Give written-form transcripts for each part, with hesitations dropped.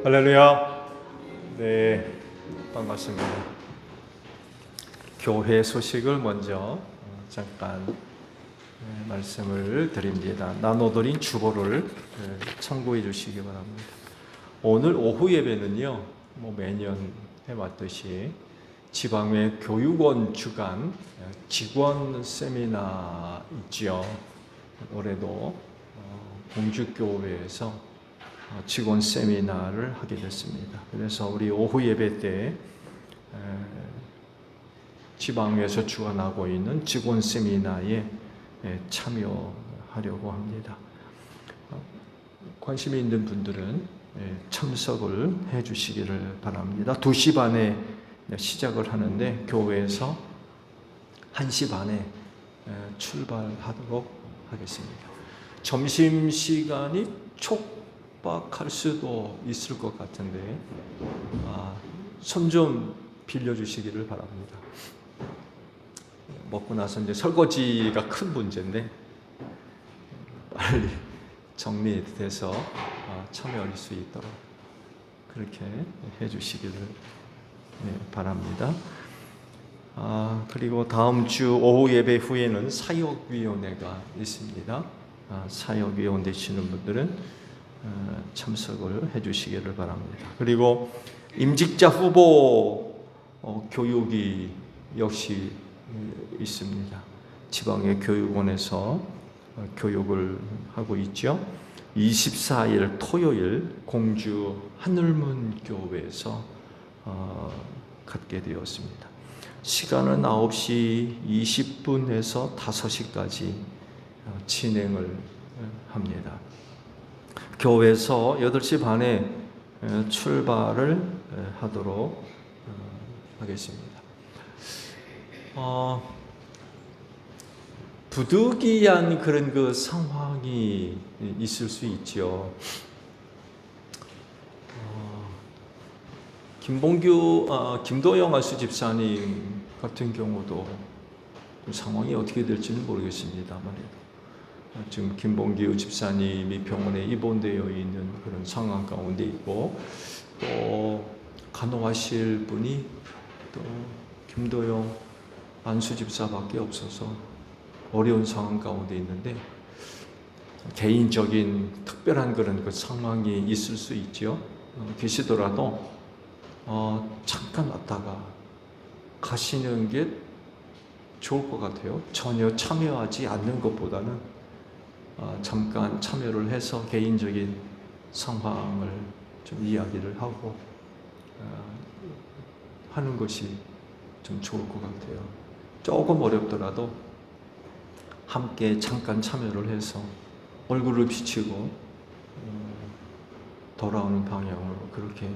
할렐루야. 네, 반갑습니다. 교회 소식을 먼저 잠깐 말씀을 드립니다. 나눠드린 주보를 참고해 주시기 바랍니다. 오늘 오후 예배는요, 매년 해왔듯이 지방의 교육원 주간 직원 세미나 있죠. 올해도 공주교회에서 직원 세미나를 하게 됐습니다. 그래서 우리 오후 예배 때 지방에서 주관하고 있는 직원 세미나에 참여하려고 합니다. 관심이 있는 분들은 참석을 해 주시기를 바랍니다. 2시 반에 시작을 하는데 교회에서 1시 반에 출발하도록 하겠습니다. 점심시간이 촉박할 수도 있을 것 같은데 손 좀 빌려주시기를 바랍니다. 먹고 나서 이제 설거지가 큰 문제인데 빨리 정리돼서 참여할 수 있도록 그렇게 해주시기를 바랍니다. 그리고 다음 주 오후 예배 후에는 사역위원회가 있습니다. 사역위원 되시는 분들은 참석을 해주시기를 바랍니다. 그리고 임직자 후보 교육이 역시 있습니다. 지방의 교육원에서 교육을 하고 있죠. 24일 토요일 공주 하늘문 교회에서 갖게 되었습니다. 시간은 9시 20분에서 5시까지 진행을 합니다. 교회에서 8시 반에 출발을 하도록 하겠습니다. 부득이한 그런 그 상황이 있을 수 있죠. 김도영 안수 집사님 같은 경우도 상황이 어떻게 될지는 모르겠습니다만 지금 김봉규 집사님이 병원에 입원되어 있는 그런 상황 가운데 있고 또 간호하실 분이 또 김도영 안수 집사밖에 없어서 어려운 상황 가운데 있는데 개인적인 특별한 그런 그 상황이 있을 수 있죠. 계시더라도 잠깐 왔다가 가시는 게 좋을 것 같아요. 전혀 참여하지 않는 것보다는 잠깐 참여를 해서 개인적인 상황을 좀 이야기를 하고 하는 것이 좀 좋을 것 같아요. 조금 어렵더라도 함께 잠깐 참여를 해서 얼굴을 비치고 돌아오는 방향으로 그렇게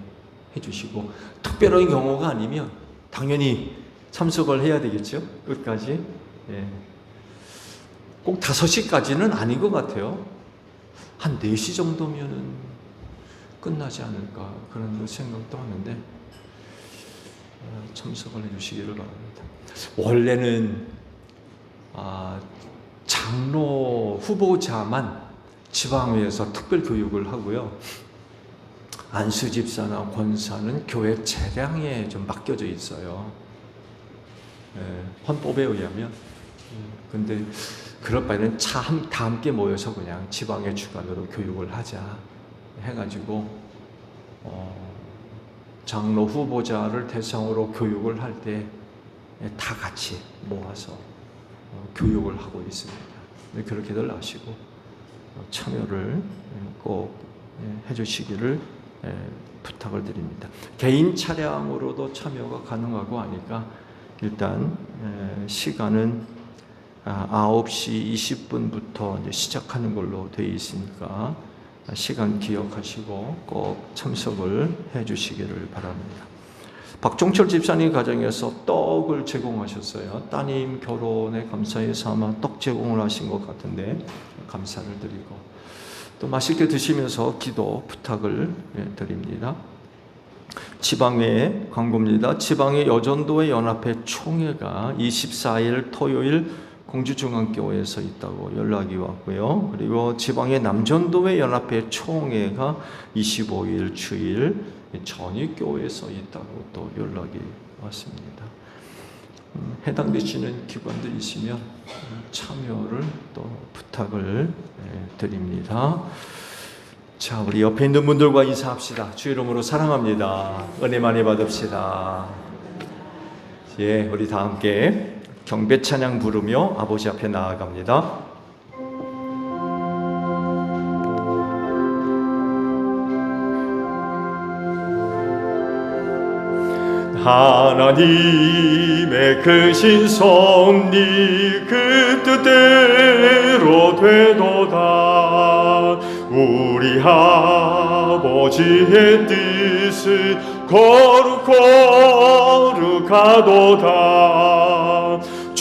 해주시고 특별한 경우가 아니면 당연히 참석을 해야 되겠죠. 끝까지. 꼭 5시까지는 아닌 것 같아요. 한 4시 정도면은 끝나지 않을까 그런 생각도 하는데 참석을 해주시기를 바랍니다. 원래는 장로 후보자만 지방회에서 특별 교육을 하고요. 안수 집사나 권사는 교회 재량에 좀 맡겨져 있어요. 헌법에 의하면. 근데 그럴 바에는 다 함께 모여서 그냥 지방의 주관으로 교육을 하자 해가지고 장로 후보자를 대상으로 교육을 할 때 다 같이 모아서 교육을 하고 있습니다. 그렇게들 아시고 참여를 꼭 해주시기를 부탁을 드립니다. 개인 차량으로도 참여가 가능하고 하니까 일단 시간은 9시 20분부터 이제 시작하는 걸로 되어 있으니까 시간 기억하시고 꼭 참석을 해주시기를 바랍니다. 박종철 집사님 가정에서 떡을 제공하셨어요. 따님 결혼에 감사해서 아마 떡 제공을 하신 것 같은데 감사를 드리고 또 맛있게 드시면서 기도 부탁을 드립니다. 지방의 광고입니다. 지방의 여전도회 연합회 총회가 24일 토요일 공주중앙교회에서 있다고 연락이 왔고요. 그리고 지방의 남전도회 연합회 총회가 25일 주일 전익교회에서 있다고 또 연락이 왔습니다. 해당되시는 기관들이시면 참여를 또 부탁을 드립니다. 자, 우리 옆에 있는 분들과 인사합시다. 주 이름으로 사랑합니다. 은혜 많이 받읍시다. 예, 우리 다 함께 경배 찬양 부르며 아버지 앞에 나아갑니다. 하나님의 크신 섭리 그 뜻대로 되도다. 우리 아버지의 뜻은 거룩하도다.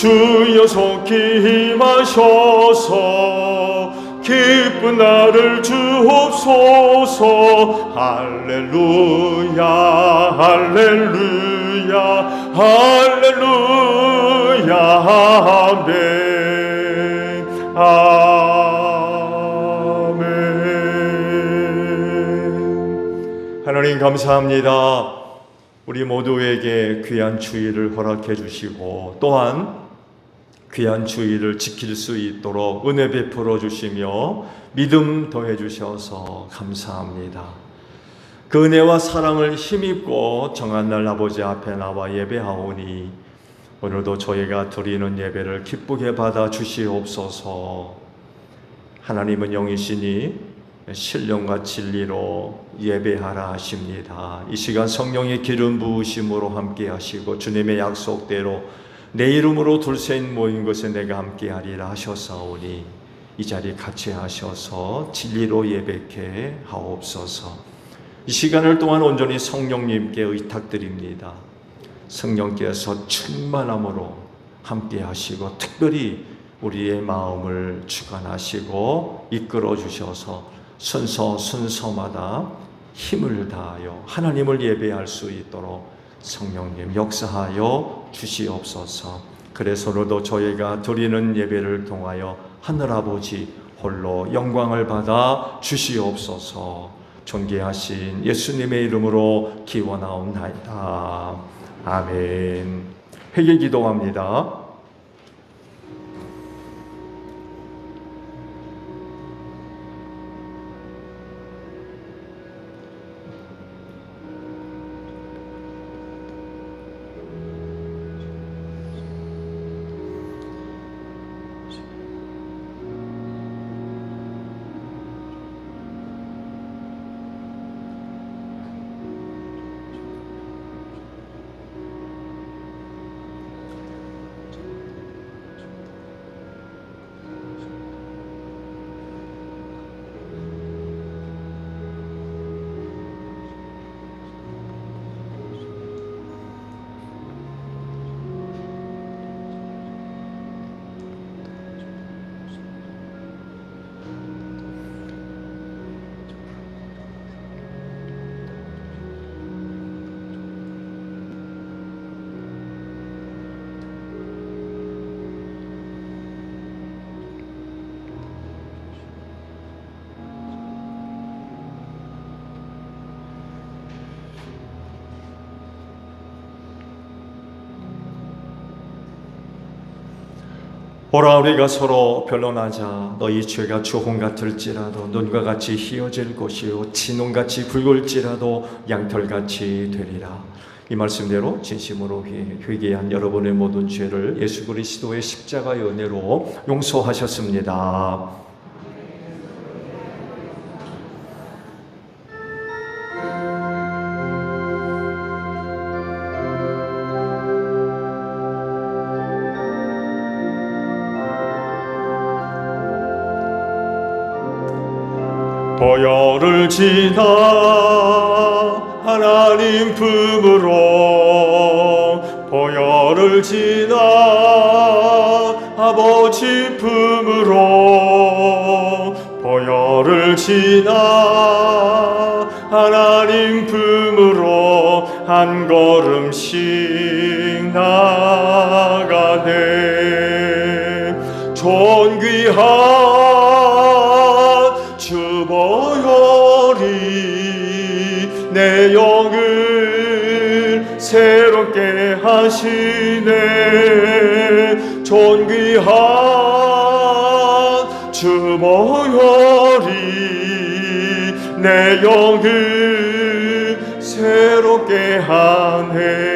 주여 속히 임하셔서 기쁜 날을 주옵소서. 할렐루야 할렐루야 할렐루야 아멘 아멘. 하나님 감사합니다. 우리 모두에게 귀한 주일을 허락해 주시고 또한 귀한 주일을 지킬 수 있도록 은혜 베풀어 주시며 믿음 더해 주셔서 감사합니다. 그 은혜와 사랑을 힘입고 정한 날 아버지 앞에 나와 예배하오니 오늘도 저희가 드리는 예배를 기쁘게 받아 주시옵소서. 하나님은 영이시니 신령과 진리로 예배하라 하십니다. 이 시간 성령의 기름 부으심으로 함께 하시고 주님의 약속대로 내 이름으로 둘셋 모인 것에 내가 함께하리라 하셨사오니 이 자리 같이 하셔서 진리로 예배케 하옵소서. 이 시간을 동안 온전히 성령님께 의탁드립니다. 성령께서 충만함으로 함께하시고 특별히 우리의 마음을 주관하시고 이끌어 주셔서 순서마다 힘을 다하여 하나님을 예배할 수 있도록 성령님 역사하여 주시옵소서. 그래서 오늘도 저희가 드리는 예배를 통하여 하늘아버지 홀로 영광을 받아 주시옵소서. 존귀하신 예수님의 이름으로 기원하옵나이다. 아멘. 회개 기도합니다. 보라, 우리가 서로 변론하자. 너희 죄가 주홍 같을지라도 눈과 같이 희어질 것이요 진홍같이 붉을지라도 양털같이 되리라. 이 말씀대로 진심으로 회개한 여러분의 모든 죄를 예수 그리스도의 십자가의 은혜로 용서하셨습니다. 보혈을 지나 하나님 품으로 보혈을 지나 아버지 품으로 보혈을 지나 하나님 품으로 한 걸음씩 나아가네. 존귀한 주보혈이 내 영을 새롭게 하시네. 존귀한 주보혈이 내 영을 새롭게 하네.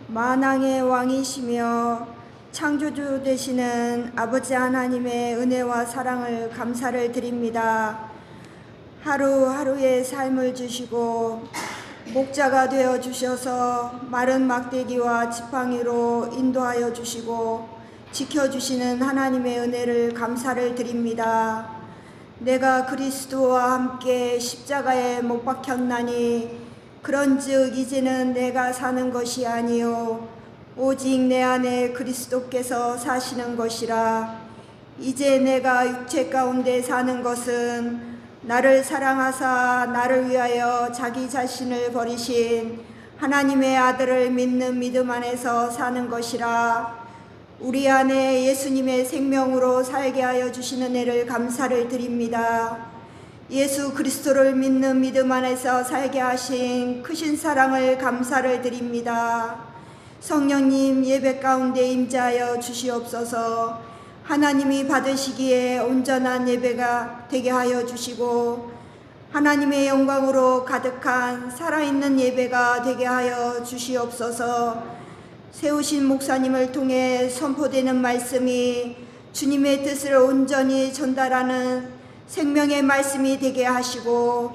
만왕의 왕이시며 창조주 되시는 아버지 하나님의 은혜와 사랑을 감사를 드립니다. 하루하루의 삶을 주시고 목자가 되어 주셔서 마른 막대기와 지팡이로 인도하여 주시고 지켜주시는 하나님의 은혜를 감사를 드립니다. 내가 그리스도와 함께 십자가에 못 박혔나니 그런즉 이제는 내가 사는 것이 아니요 오직 내 안에 그리스도께서 사시는 것이라. 이제 내가 육체 가운데 사는 것은 나를 사랑하사 나를 위하여 자기 자신을 버리신 하나님의 아들을 믿는 믿음 안에서 사는 것이라. 우리 안에 예수님의 생명으로 살게 하여 주시는 은혜를 감사를 드립니다. 예수 그리스도를 믿는 믿음 안에서 살게 하신 크신 사랑을 감사를 드립니다. 성령님 예배 가운데 임재하여 주시옵소서. 하나님이 받으시기에 온전한 예배가 되게 하여 주시고 하나님의 영광으로 가득한 살아있는 예배가 되게 하여 주시옵소서. 세우신 목사님을 통해 선포되는 말씀이 주님의 뜻을 온전히 전달하는 생명의 말씀이 되게 하시고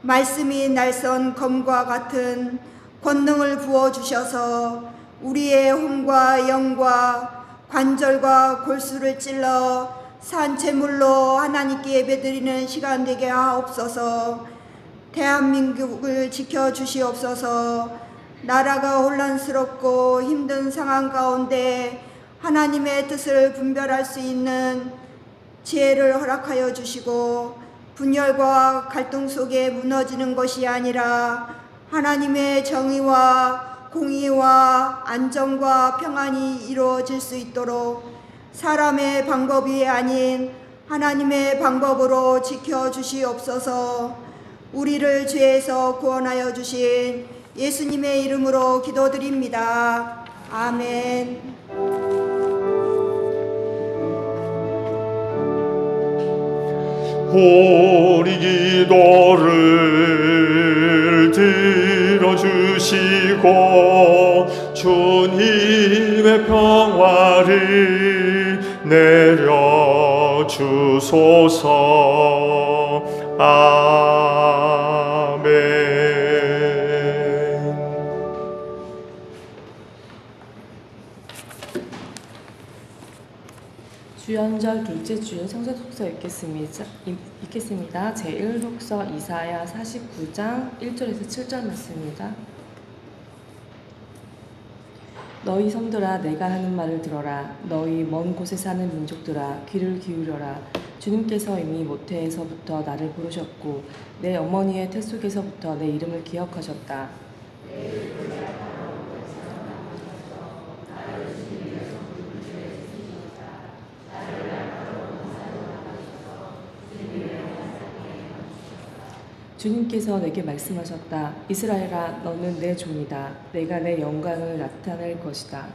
말씀이 날선 검과 같은 권능을 부어주셔서 우리의 혼과 영과 관절과 골수를 찔러 산 제물로 하나님께 예배드리는 시간 되게 하옵소서. 대한민국을 지켜주시옵소서. 나라가 혼란스럽고 힘든 상황 가운데 하나님의 뜻을 분별할 수 있는 지혜를 허락하여 주시고 분열과 갈등 속에 무너지는 것이 아니라 하나님의 정의와 공의와 안정과 평안이 이루어질 수 있도록 사람의 방법이 아닌 하나님의 방법으로 지켜주시옵소서. 우리를 죄에서 구원하여 주신 예수님의 이름으로 기도드립니다. 아멘. 우리 기도를 들어주시고 주님의 평화를 내려주소서. 아멘. 주연절 둘째 주일 성서 독서 읽겠습니다. 제1독서 이사야 49장 1절에서 7절 말씀입니다. 너희 성들아 내가 하는 말을 들어라. 너희 먼 곳에 사는 민족들아 귀를 기울여라. 주님께서 이미 모태에서부터 나를 부르셨고 내 어머니의 태 속에서부터 내 이름을 기억하셨다. 주님께서 내게 말씀하셨다. 이스라엘아, 너는 내 종이다. 내가 내 영광을 나타낼 것이다.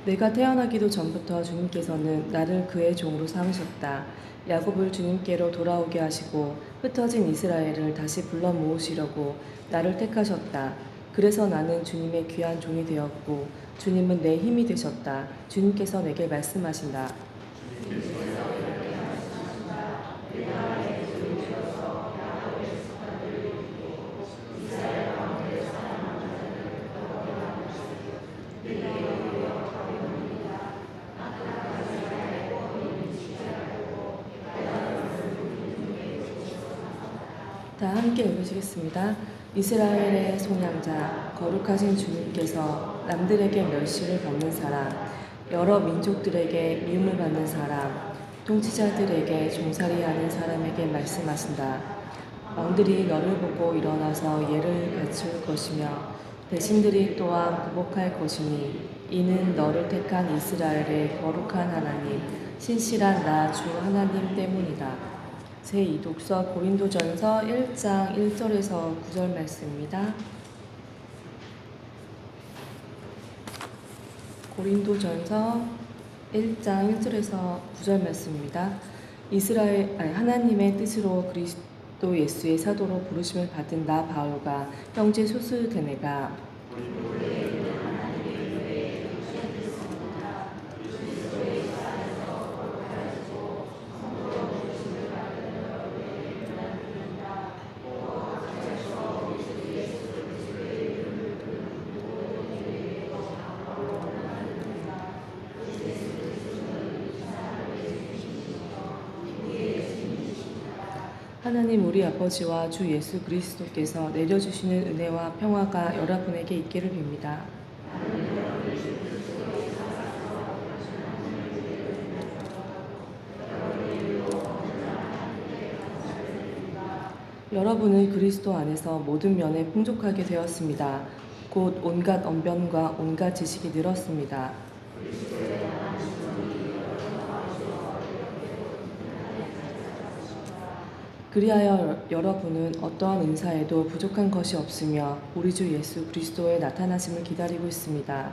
내가 태어나기도 전부터 주님께서는 나를 그의 종으로 삼으셨다. 야곱을 주님께로 돌아오게 하시고 흩어진 이스라엘을 다시 불러 모으시려고 나를 택하셨다. 그래서 나는 주님의 귀한 종이 되었고 주님은 내 힘이 되셨다. 주님께서 내게 말씀하신다. 함께 읽으시겠습니다. 이스라엘의 속량자 거룩하신 주님께서 남들에게 멸시를 받는 사람, 여러 민족들에게 미움을 받는 사람, 통치자들에게 종살이하는 사람에게 말씀하신다. 왕들이 너를 보고 일어나서 예를 갖출 것이며 대신들이 또한 굴복할 것이니 이는 너를 택한 이스라엘의 거룩한 하나님, 신실한 나 주 하나님 때문이다. 제2독서 고린도전서 1장 1절에서 9절 말씀입니다. 고린도전서 1장 1절에서 9절 말씀입니다. 하나님의 뜻으로 그리스도 예수의 사도로 부르심을 받은 나 바울과 형제 소스데네가 하나님 우리 아버지와 주 예수 그리스도께서 내려주시는 은혜와 평화가 여러분에게 있기를 빕니다. 여러분은 그리스도 안에서 모든 면에 풍족하게 되었습니다. 곧 온갖 언변과 온갖 지식이 늘었습니다. 그리하여 여러분은 어떠한 은사에도 부족한 것이 없으며 우리 주 예수 그리스도의 나타나심을 기다리고 있습니다.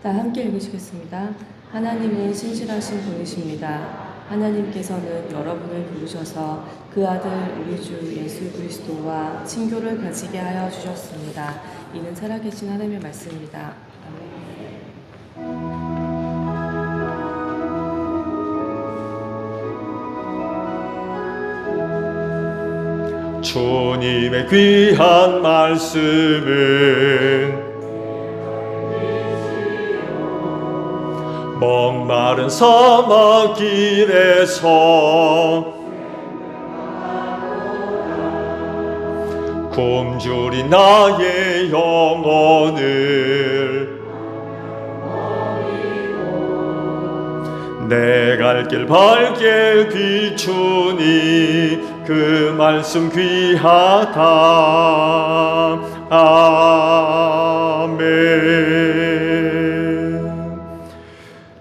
다 함께 읽으시겠습니다. 하나님은 신실하신 분이십니다. 하나님께서는 여러분을 부르셔서 그 아들 우리 주 예수 그리스도와 친교를 가지게 하여 주셨습니다. 이는 살아계신 하나님의 말씀입니다. 주님의 귀한 말씀은 목마른 사막 길에서 굶주린 나의 영혼을 내 갈 길 밝게 비추니 그 말씀 귀하다. 아멘.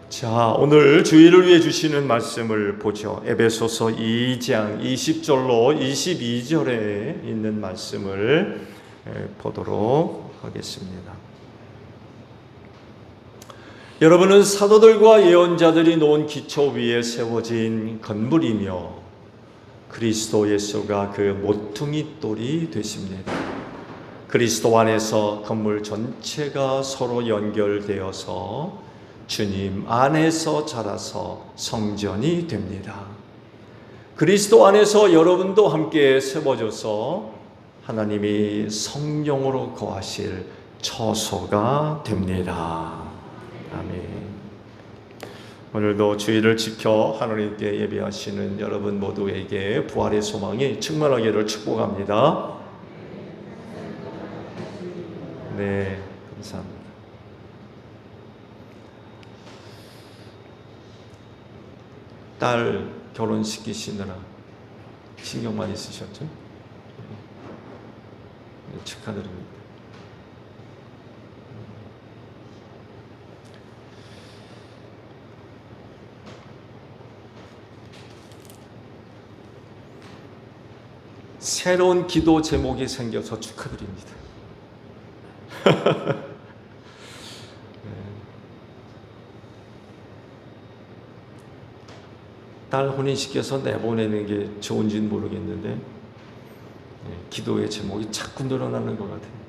자, 오늘 주일을 위해 주시는 말씀을 보죠. 에베소서 2장 20절로 22절에 있는 말씀을 보도록 하겠습니다. 여러분은 사도들과 예언자들이 놓은 기초 위에 세워진 건물이며 그리스도 예수가 그 모퉁이 돌이 되십니다. 그리스도 안에서 건물 전체가 서로 연결되어서 주님 안에서 자라서 성전이 됩니다. 그리스도 안에서 여러분도 함께 세워져서 하나님이 성령으로 거하실 처소가 됩니다. 아멘. 오늘도 주일을 지켜 하나님께 예배하시는 여러분 모두에게 부활의 소망이 충만하기를 축복합니다. 네, 감사합니다. 딸 결혼시키시느라 신경 많이 쓰셨죠? 네, 축하드립니다. 새로운 기도 제목이 생겨서 축하드립니다. 딸 혼인시켜서 내보내는 게 좋은지는 모르겠는데 기도의 제목이 자꾸 늘어나는 것 같아요.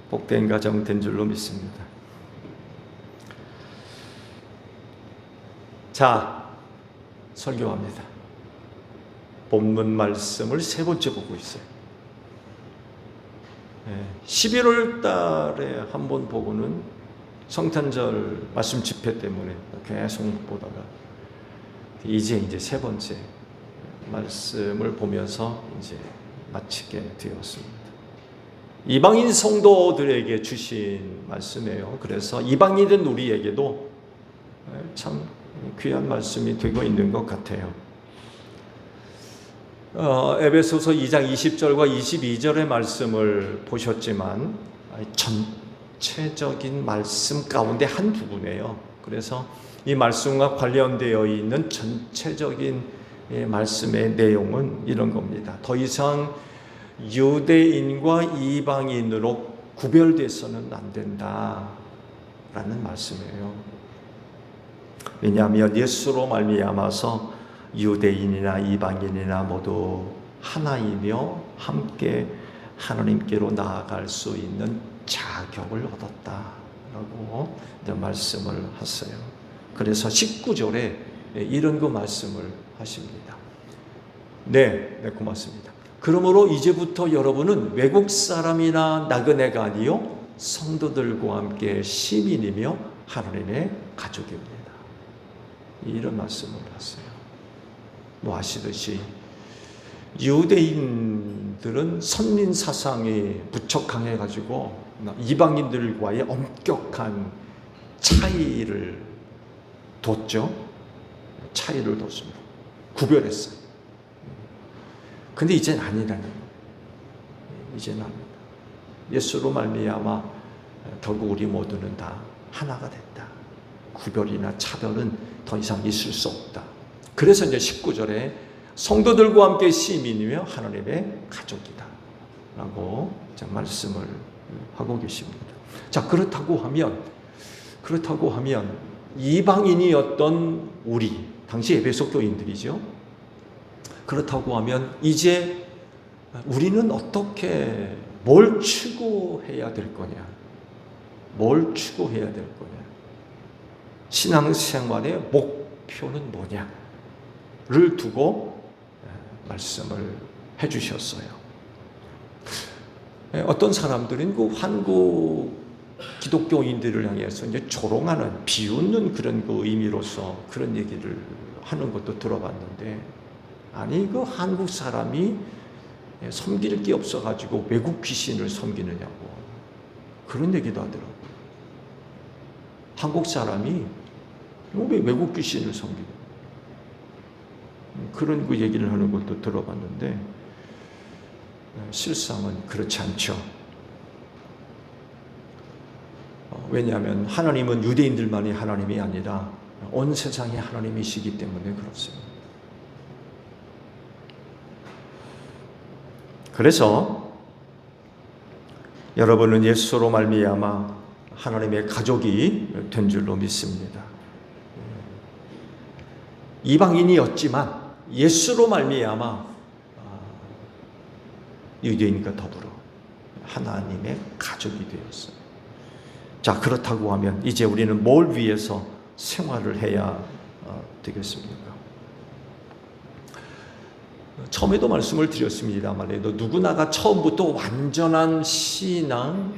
복된 가정 된 줄로 믿습니다. 자, 설교합니다. 본문 말씀을 세 번째 보고 있어요. 11월 달에 한 번 보고는 성탄절 말씀 집회 때문에 계속 보다가 이제 세 번째 말씀을 보면서 이제 마치게 되었습니다. 이방인 성도들에게 주신 말씀이에요. 그래서 이방인인 우리에게도 참 귀한 말씀이 되고 있는 것 같아요. 에베소서 2장 20절과 22절의 말씀을 보셨지만 전체적인 말씀 가운데 한 부분이에요. 그래서 이 말씀과 관련되어 있는 전체적인 말씀의 내용은 이런 겁니다. 더 이상 유대인과 이방인으로 구별돼서는 안 된다라는 말씀이에요. 왜냐하면 예수로 말미암아서 유대인이나 이방인이나 모두 하나이며 함께 하나님께로 나아갈 수 있는 자격을 얻었다라고 말씀을 하세요. 그래서 19절에 이런 그 말씀을 하십니다. 네, 고맙습니다. 그러므로 이제부터 여러분은 외국 사람이나 나그네가 아니요 성도들과 함께 시민이며 하나님의 가족입니다. 이런 말씀을 하세요. 뭐 아시듯이 유대인들은 선민 사상이 무척 강해가지고 이방인들과의 엄격한 차이를 뒀죠. 차이를 뒀습니다. 구별했어요. 근데 이제는 아니라는 거예요. 이제는 아닙니다. 예수로 말미암아 결국 우리 모두는 다 하나가 됐다. 구별이나 차별은 더 이상 있을 수 없다. 그래서 이제 19절에 성도들과 함께 시민이며 하나님의 가족이다 라고 말씀을 하고 계십니다. 자, 그렇다고 하면 이방인이었던 우리, 당시 에베소 교인들이죠. 그렇다고 하면 이제 우리는 어떻게 뭘 추구해야 될 거냐? 뭘 추구해야 될 거냐? 신앙생활의 목표는 뭐냐를 두고 말씀을 해주셨어요. 어떤 사람들은 그 한국 기독교인들을 향해서 이제 조롱하는, 비웃는 그런 그 의미로서 그런 얘기를 하는 것도 들어봤는데, 아니 그 한국 사람이 섬길 게 없어가지고 외국 귀신을 섬기느냐고 그런 얘기도 하더라고요. 한국 사람이 왜 외국 귀신을 섬기고 그런 그 얘기를 하는 것도 들어봤는데 실상은 그렇지 않죠. 왜냐하면 하나님은 유대인들만이 하나님이 아니라 온 세상이 하나님이시기 때문에 그렇습니다. 그래서 여러분은 예수로 말미암아 하나님의 가족이 된 줄로 믿습니다. 이방인이었지만 예수로 말미암아 유대인과 더불어 하나님의 가족이 되었어요. 자, 그렇다고 하면 이제 우리는 뭘 위해서 생활을 해야 되겠습니까? 처음에도 말씀을 드렸습니다만 누구나가 처음부터 완전한 신앙,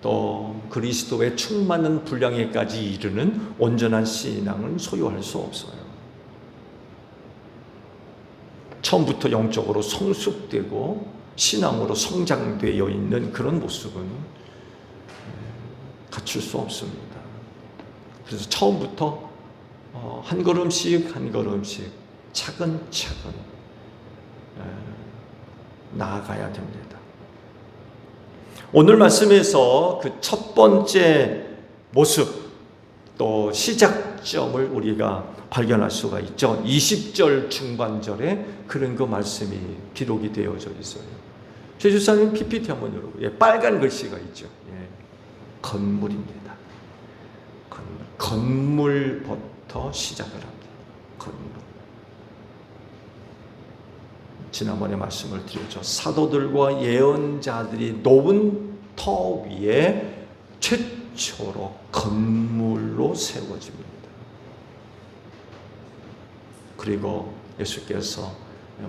또 그리스도의 충만한 분량에까지 이르는 온전한 신앙은 소유할 수 없어요. 처음부터 영적으로 성숙되고 신앙으로 성장되어 있는 그런 모습은 갖출 수 없습니다. 그래서 처음부터 한 걸음씩 차근차근 나아가야 됩니다. 오늘 말씀에서 그 첫 번째 모습, 또 시작점을 우리가 발견할 수가 있죠. 20절 중반절에 그런 그 말씀이 기록이 되어져 있어요. 최주사님 PPT 한번 열어보세요. 빨간 글씨가 있죠. 건물입니다. 건물부터 시작을 합니다. 건물. 지난번에 말씀을 드렸죠. 사도들과 예언자들이 놓은 터 위에 최초로 건물로 세워집니다. 그리고 예수께서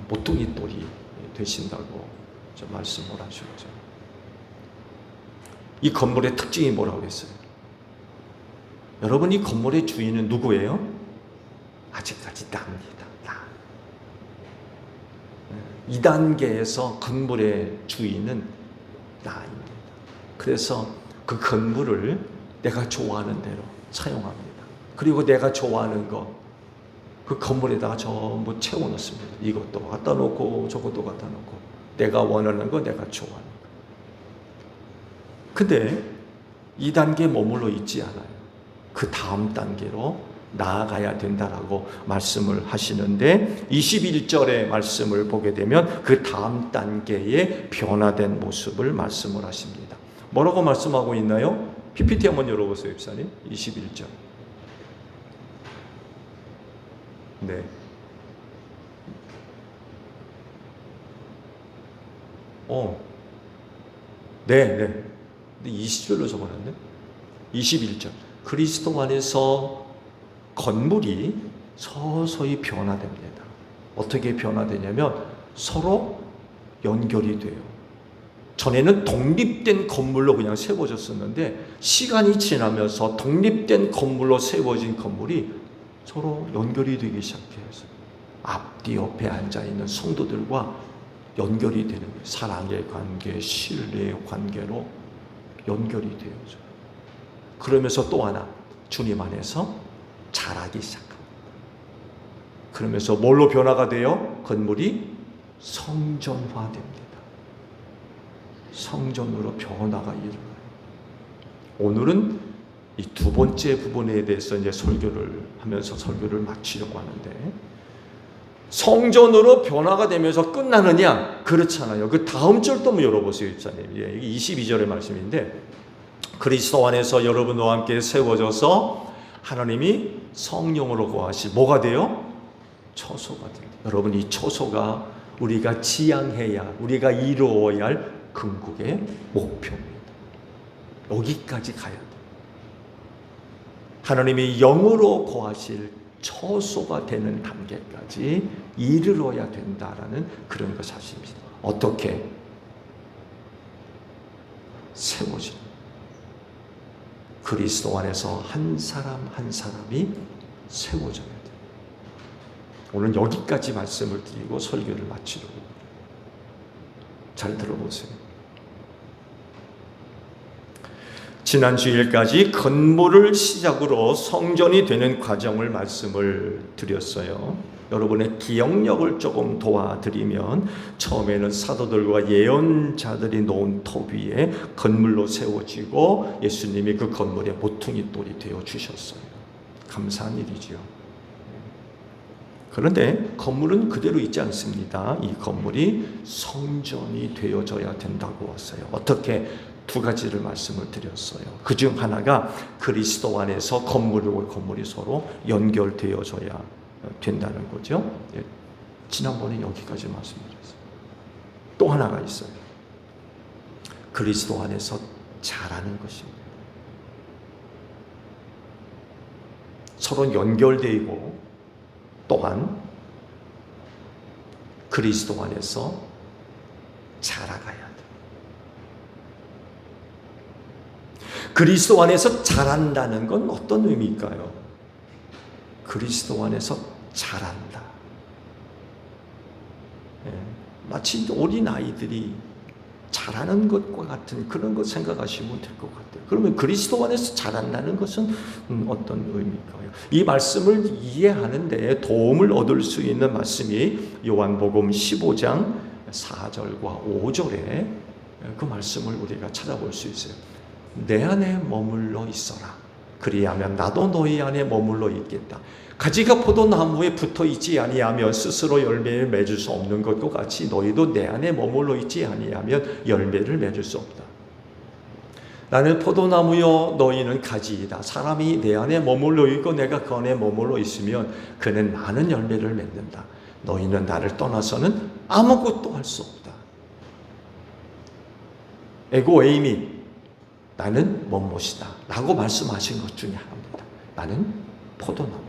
모퉁이 돌이 되신다고 말씀을 하셨죠. 이 건물의 특징이 뭐라고 했어요? 여러분, 이 건물의 주인은 누구예요? 아직까지 나입니다. 나. 2단계에서 건물의 주인은 나입니다. 그래서 그 건물을 내가 좋아하는 대로 사용합니다. 그리고 내가 좋아하는 거 그 건물에다가 전부 채워넣습니다. 이것도 갖다 놓고 저것도 갖다 놓고 내가 원하는 거, 내가 좋아하는 거. 근데 2단계에 머물러 있지 않아요. 그 다음 단계로 나아가야 된다라고 말씀을 하시는데 21절의 말씀을 보게 되면 그 다음 단계의 변화된 모습을 말씀을 하십니다. 뭐라고 말씀하고 있나요? PPT 한번 열어보세요, 입사님. 21절. 네. 네. 근데 20절로 적어놨네. 21절. 그리스도 안에서 건물이 서서히 변화됩니다. 어떻게 변화되냐면 서로 연결이 돼요. 전에는 독립된 건물로 그냥 세워졌었는데 시간이 지나면서 독립된 건물로 세워진 건물이 서로 연결이 되기 시작해요. 앞뒤 옆에 앉아있는 성도들과 연결이 되는 거예요. 사랑의 관계, 신뢰의 관계로 연결이 되어져요. 그러면서 또 하나, 주님 안에서 자라기 시작합니다. 그러면서 뭘로 변화가 돼요? 건물이 성전화됩니다. 성전으로 변화가 일어나요. 오늘은 이 두 번째 부분에 대해서 이제 설교를 하면서 설교를 마치려고 하는데, 성전으로 변화가 되면서 끝나느냐? 그렇잖아요. 그 다음 절도 한번 열어보세요, 입사님. 이게 22절의 말씀인데, 그리스도 안에서 여러분과 함께 세워져서 하나님이 성령으로 거하시 뭐가 돼요? 처소가 됩니다. 여러분, 이 처소가 우리가 지향해야, 우리가 이루어야 할 궁극의 목표입니다. 여기까지 가야 돼요. 하나님이 영으로 거하실 처소가 되는 단계까지 이르러야 된다라는 그런 것 사실입니다. 어떻게? 세워지는 그리스도 안에서 한 사람 한 사람이 세워져야 돼요. 오늘 여기까지 말씀을 드리고 설교를 마치려고. 잘 들어보세요. 지난 주일까지 건물을 시작으로 성전이 되는 과정을 말씀을 드렸어요. 여러분의 기억력을 조금 도와드리면, 처음에는 사도들과 예언자들이 놓은 터 위에 건물로 세워지고 예수님이 그 건물의 모퉁이 돌이 되어 주셨어요. 감사한 일이죠. 그런데 건물은 그대로 있지 않습니다. 이 건물이 성전이 되어져야 된다고 했어요. 어떻게? 두 가지를 말씀을 드렸어요. 그중 하나가 그리스도 안에서 건물과 건물이 서로 연결되어져야 된다는 거죠. 지난번에 여기까지 말씀드렸어요. 또 하나가 있어요. 그리스도 안에서 자라는 것입니다. 서로 연결되고 또한 그리스도 안에서 자라가야 돼요. 그리스도 안에서 자란다는 건 어떤 의미일까요? 그리스도 안에서 자란다. 마치 어린 아이들이 자라는 것과 같은 그런 것 생각하시면 될 것 같아요. 그러면 그리스도 안에서 자란다는 것은 어떤 의미일까요? 이 말씀을 이해하는 데 도움을 얻을 수 있는 말씀이 요한복음 15장 4절과 5절에 그 말씀을 우리가 찾아볼 수 있어요. 내 안에 머물러 있어라. 그리하면 나도 너희 안에 머물러 있겠다. 가지가 포도나무에 붙어 있지 아니하면 스스로 열매를 맺을 수 없는 것과 같이 너희도 내 안에 머물러 있지 아니하면 열매를 맺을 수 없다. 나는 포도나무요 너희는 가지이다. 사람이 내 안에 머물러 있고 내가 그 안에 머물러 있으면 그는 많은 열매를 맺는다. 너희는 나를 떠나서는 아무것도 할 수 없다. 에고 에이미, 나는 못못이다 라고 말씀하신 것 중에 하나입니다. 나는 포도나무,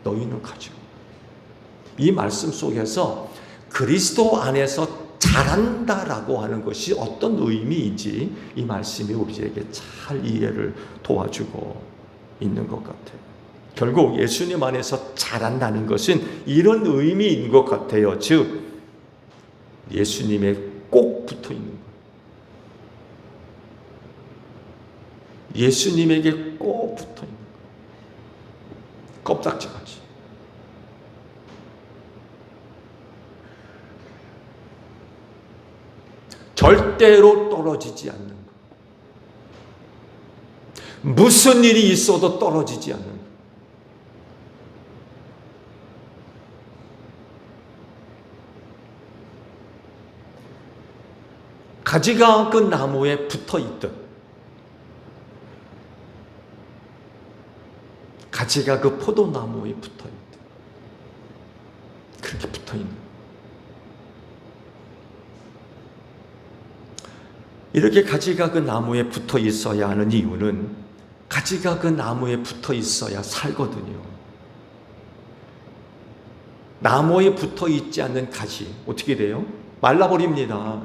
너희는 가지고. 이 말씀 속에서 그리스도 안에서 자란다라고 하는 것이 어떤 의미인지 이 말씀이 우리에게 잘 이해를 도와주고 있는 것 같아요. 결국 예수님 안에서 자란다는 것은 이런 의미인 것 같아요. 즉 예수님에 꼭 붙어 있는 거예요. 예수님에게 꼭 붙어 있는 거예요. 껍딱지같이. 절대로 떨어지지 않는 것. 무슨 일이 있어도 떨어지지 않는 것. 가지가 그 나무에 붙어 있듯, 가지가 그 포도나무에 붙어 있듯, 그렇게 붙어 있는 거예요. 이렇게 가지가 그 나무에 붙어 있어야 하는 이유는 가지가 그 나무에 붙어 있어야 살거든요. 나무에 붙어 있지 않는 가지 어떻게 돼요? 말라버립니다.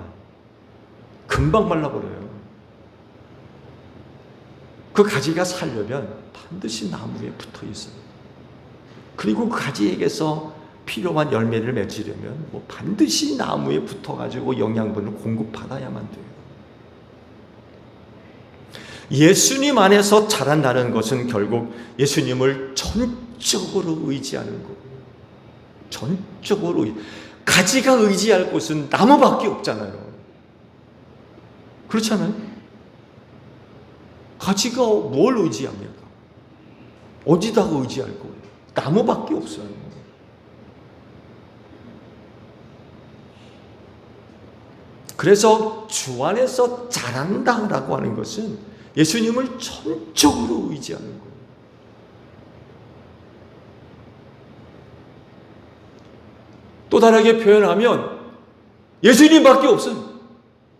금방 말라버려요. 그 가지가 살려면 반드시 나무에 붙어 있어요. 그리고 그 가지에게서 필요한 열매를 맺으려면 반드시 나무에 붙어가지고 영양분을 공급받아야만 돼요. 예수님 안에서 자란다는 것은 결국 예수님을 전적으로 의지하는 거예요. 전적으로 가지가 의지할 곳은 나무밖에 없잖아요. 그렇잖아요. 가지가 뭘 의지합니까? 어디다 의지할 거예요? 나무밖에 없어요. 그래서 주 안에서 자란다라고 하는 것은 예수님을 전적으로 의지하는 거예요. 또 다르게 표현하면 예수님밖에 없어요.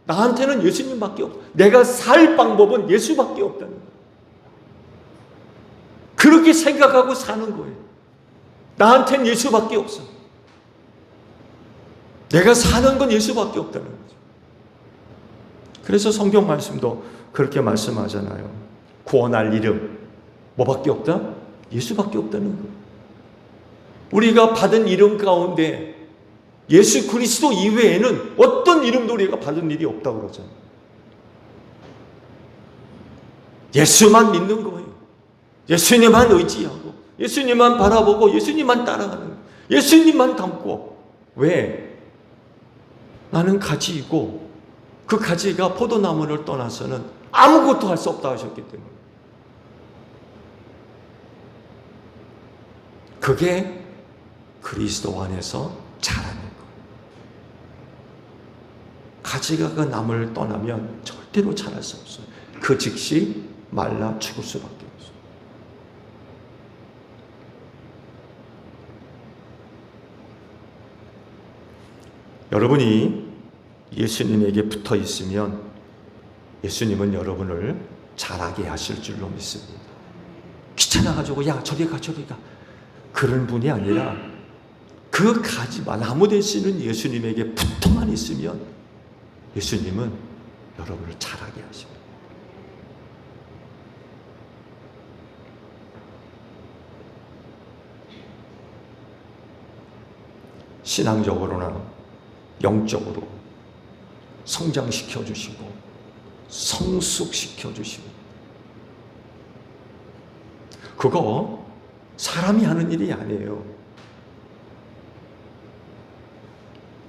나한테는 예수님밖에 없어. 내가 살 방법은 예수밖에 없다는 거예요. 그렇게 생각하고 사는 거예요. 나한테는 예수밖에 없어. 내가 사는 건 예수밖에 없다는 거죠. 그래서 성경 말씀도 그렇게 말씀하잖아요. 구원할 이름 뭐밖에 없다? 예수밖에 없다는 거예요. 우리가 받은 이름 가운데 예수 그리스도 이외에는 어떤 이름도 우리가 받은 일이 없다고 그러잖아요. 예수만 믿는 거예요. 예수님만 의지하고 예수님만 바라보고 예수님만 따라가는 거예요. 예수님만 닮고. 왜? 나는 가지이고 그 가지가 포도나무를 떠나서는 아무것도 할 수 없다 하셨기 때문에. 그게 그리스도 안에서 자라는 거예요. 가지가 그 나무를 떠나면 절대로 자랄 수 없어요. 그 즉시 말라 죽을 수밖에 없어요. 여러분이 예수님에게 붙어 있으면 예수님은 여러분을 자라게 하실 줄로 믿습니다. 귀찮아가지고 야 저리 가 저리 가 그런 분이 아니라 그 가지 나무 되시는 예수님에게 붙어만 있으면 예수님은 여러분을 자라게 하십니다. 신앙적으로나 영적으로 성장시켜 주시고 성숙시켜 주시고, 그거 사람이 하는 일이 아니에요.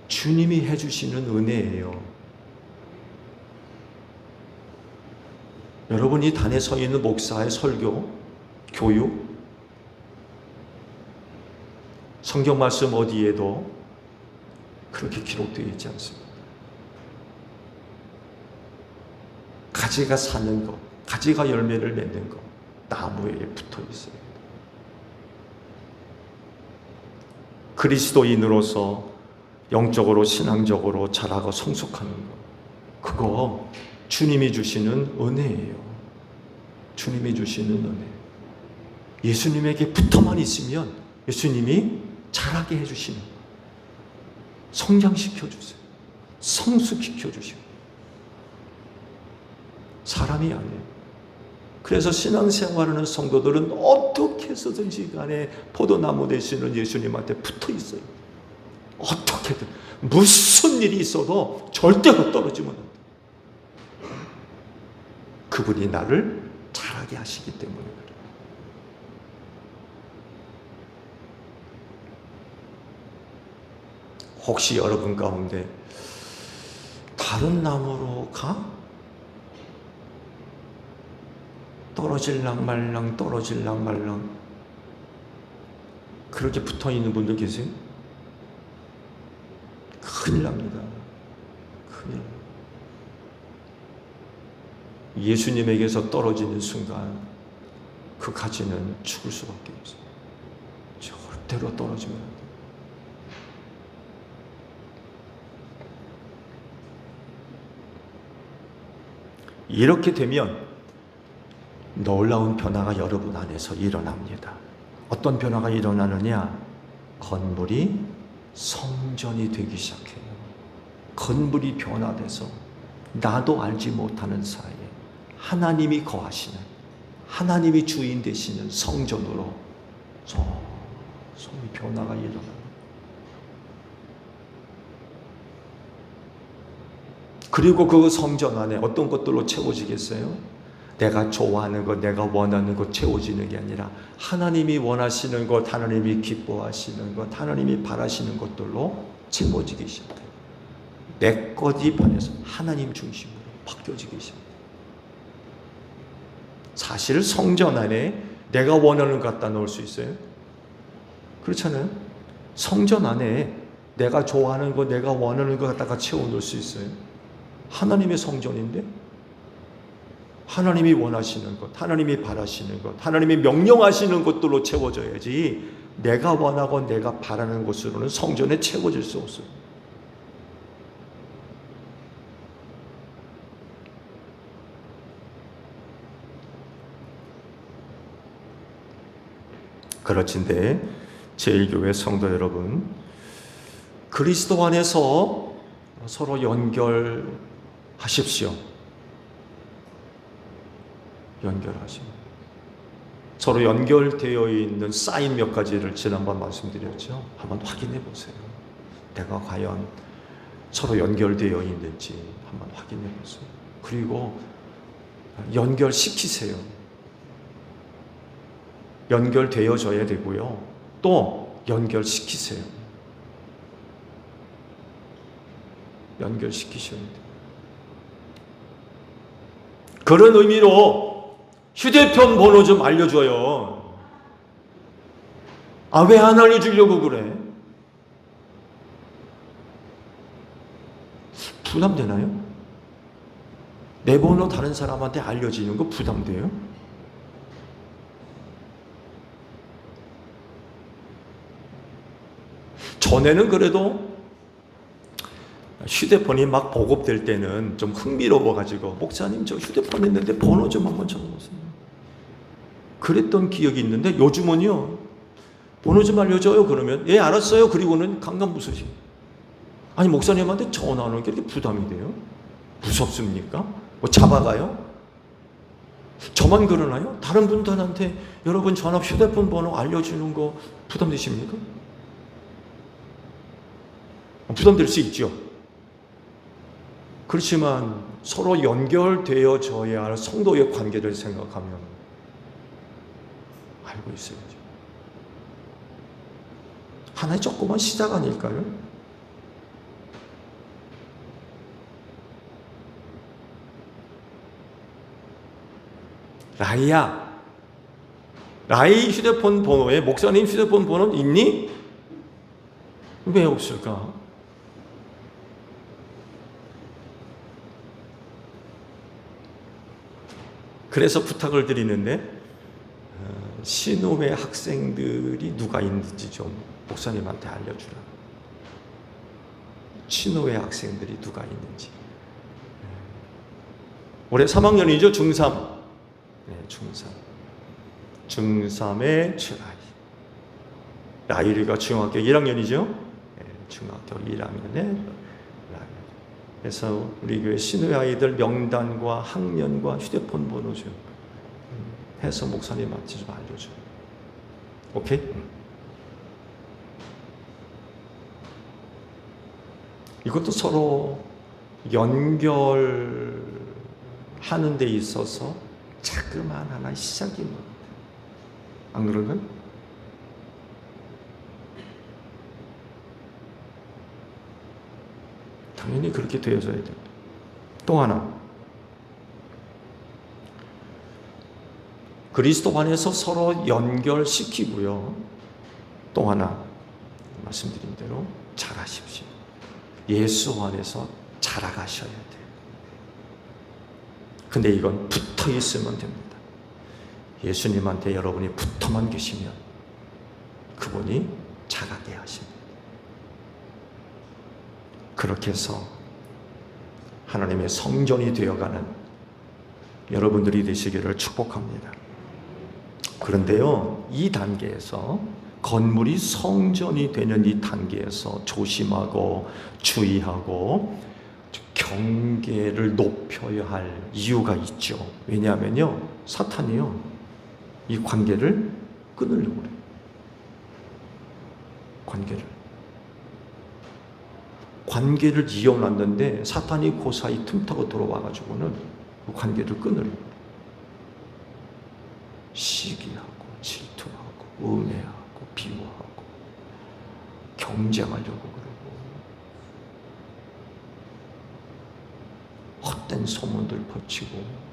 주님이 해주시는 은혜예요. 여러분이 단에 서 있는 목사의 설교, 교육, 성경 말씀 어디에도 그렇게 기록되어 있지 않습니다. 가지가 사는 것, 가지가 열매를 맺는 것, 나무에 붙어 있어요. 그리스도인으로서 영적으로 신앙적으로 자라고 성숙하는 것, 그거 주님이 주시는 은혜예요. 주님이 주시는 은혜. 예수님에게 붙어만 있으면 예수님이 자라게 해주시는, 성장시켜주세요. 성숙시켜주시고. 사람이 아니에요. 그래서 신앙생활하는 성도들은 어떻게 해서든지 간에 포도나무 되시는 예수님한테 붙어 있어요. 어떻게든 무슨 일이 있어도 절대로 떨어지면 안 돼. 그분이 나를 자라게 하시기 때문에 그래요. 혹시 여러분 가운데 다른 나무로 가? 떨어질랑 말랑 떨어질랑 말랑 그렇게 붙어있는 분들 계세요? 큰일 납니다. 큰일. 예수님에게서 떨어지는 순간 그 가지는 죽을 수밖에 없어요. 절대로 떨어지면 안 돼요. 이렇게 되면 놀라운 변화가 여러분 안에서 일어납니다. 어떤 변화가 일어나느냐? 건물이 성전이 되기 시작해요. 건물이 변화돼서 나도 알지 못하는 사이에 하나님이 거하시는, 하나님이 주인 되시는 성전으로 성이 변화가 일어나요. 그리고 그 성전 안에 어떤 것들로 채워지겠어요? 내가 좋아하는 것, 내가 원하는 것 채워지는 게 아니라 하나님이 원하시는 것, 하나님이 기뻐하시는 것, 하나님이 바라시는 것들로 채워지기 시작해요. 내 것이 반해서 하나님 중심으로 바뀌어지기 시작해요. 사실 성전 안에 내가 원하는 것 갖다 넣을 수 있어요? 그렇잖아요. 성전 안에 내가 좋아하는 것, 내가 원하는 것 갖다가 채워 넣을 수 있어요. 하나님의 성전인데 하나님이 원하시는 것, 하나님이 바라시는 것, 하나님이 명령하시는 것들로 채워져야지 내가 원하고 내가 바라는 것으로는 성전에 채워질 수 없어요. 그렇진데 제1교회 성도 여러분, 그리스도 안에서 서로 연결하십시오. 연결하시고 서로 연결되어 있는 사인 몇 가지를 지난번 말씀드렸죠. 한번 확인해 보세요. 내가 과연 서로 연결되어 있는지 한번 확인해 보세요. 그리고 연결시키세요. 연결되어져야 되고요. 또 연결시키세요. 연결시키셔야 돼요. 그런 의미로 휴대폰 번호 좀 알려줘요. 아, 왜 안 알려주려고 그래? 부담되나요? 내 번호 다른 사람한테 알려지는 거 부담돼요? 전에는 그래도 휴대폰이 막 보급될 때는 좀 흥미로워가지고 목사님 저 휴대폰 있는데 번호 좀 한번 적어보세요. 그랬던 기억이 있는데 요즘은요, 번호 좀 알려줘요 그러면 예 알았어요 그리고는 강간무소식. 아니 목사님한테 전화하는 게 이렇게 부담이 돼요? 무섭습니까? 뭐 잡아가요? 저만 그러나요? 다른 분들한테 여러분 전화 휴대폰 번호 알려주는 거 부담되십니까? 부담될 수 있죠. 그렇지만 서로 연결되어져야 할 성도의 관계를 생각하면 알고 있어야죠. 하나의 조그만 시작 아닐까요? 라이야, 라이 휴대폰 번호에 목사님 휴대폰 번호는 있니? 왜 없을까? 그래서 부탁을 드리는데 신호회 학생들이 누가 있는지 좀 목사님한테 알려주라. 신호회 학생들이 누가 있는지. 올해 3학년이죠. 중3. 네, 중3. 중3의 최아이. 라일이가 중학교 1학년이죠. 중학교 1학년에 그래서 우리 교회 신우의 아이들 명단과 학년과 휴대폰 번호 좀 해서 목사님한테 좀 알려줘. 오케이? 이것도 서로 연결하는 데 있어서 자그마한 하나의 시작입니다. 안 그런가요? 당연히 그렇게 되어져야 됩니다. 또 하나, 그리스도 안에서 서로 연결시키고요. 또 하나, 말씀드린 대로 잘하십시오. 예수 안에서 자라가셔야 돼요. 근데 이건 붙어 있으면 됩니다. 예수님한테 여러분이 붙어만 계시면 그분이 자라게 하십니다. 그렇게 해서 하나님의 성전이 되어가는 여러분들이 되시기를 축복합니다. 그런데요, 이 단계에서 건물이 성전이 되는 이 단계에서 조심하고 주의하고 경계를 높여야 할 이유가 있죠. 왜냐하면요, 사탄이요, 이 관계를 끊으려고 그래요. 관계를 이어놨는데 사탄이 그 사이 틈타고 들어와가지고는 그 관계를 끊으려고 그래요. 시기하고 질투하고 음해하고 비호하고 경쟁하려고 그러고 헛된 소문들 퍼치고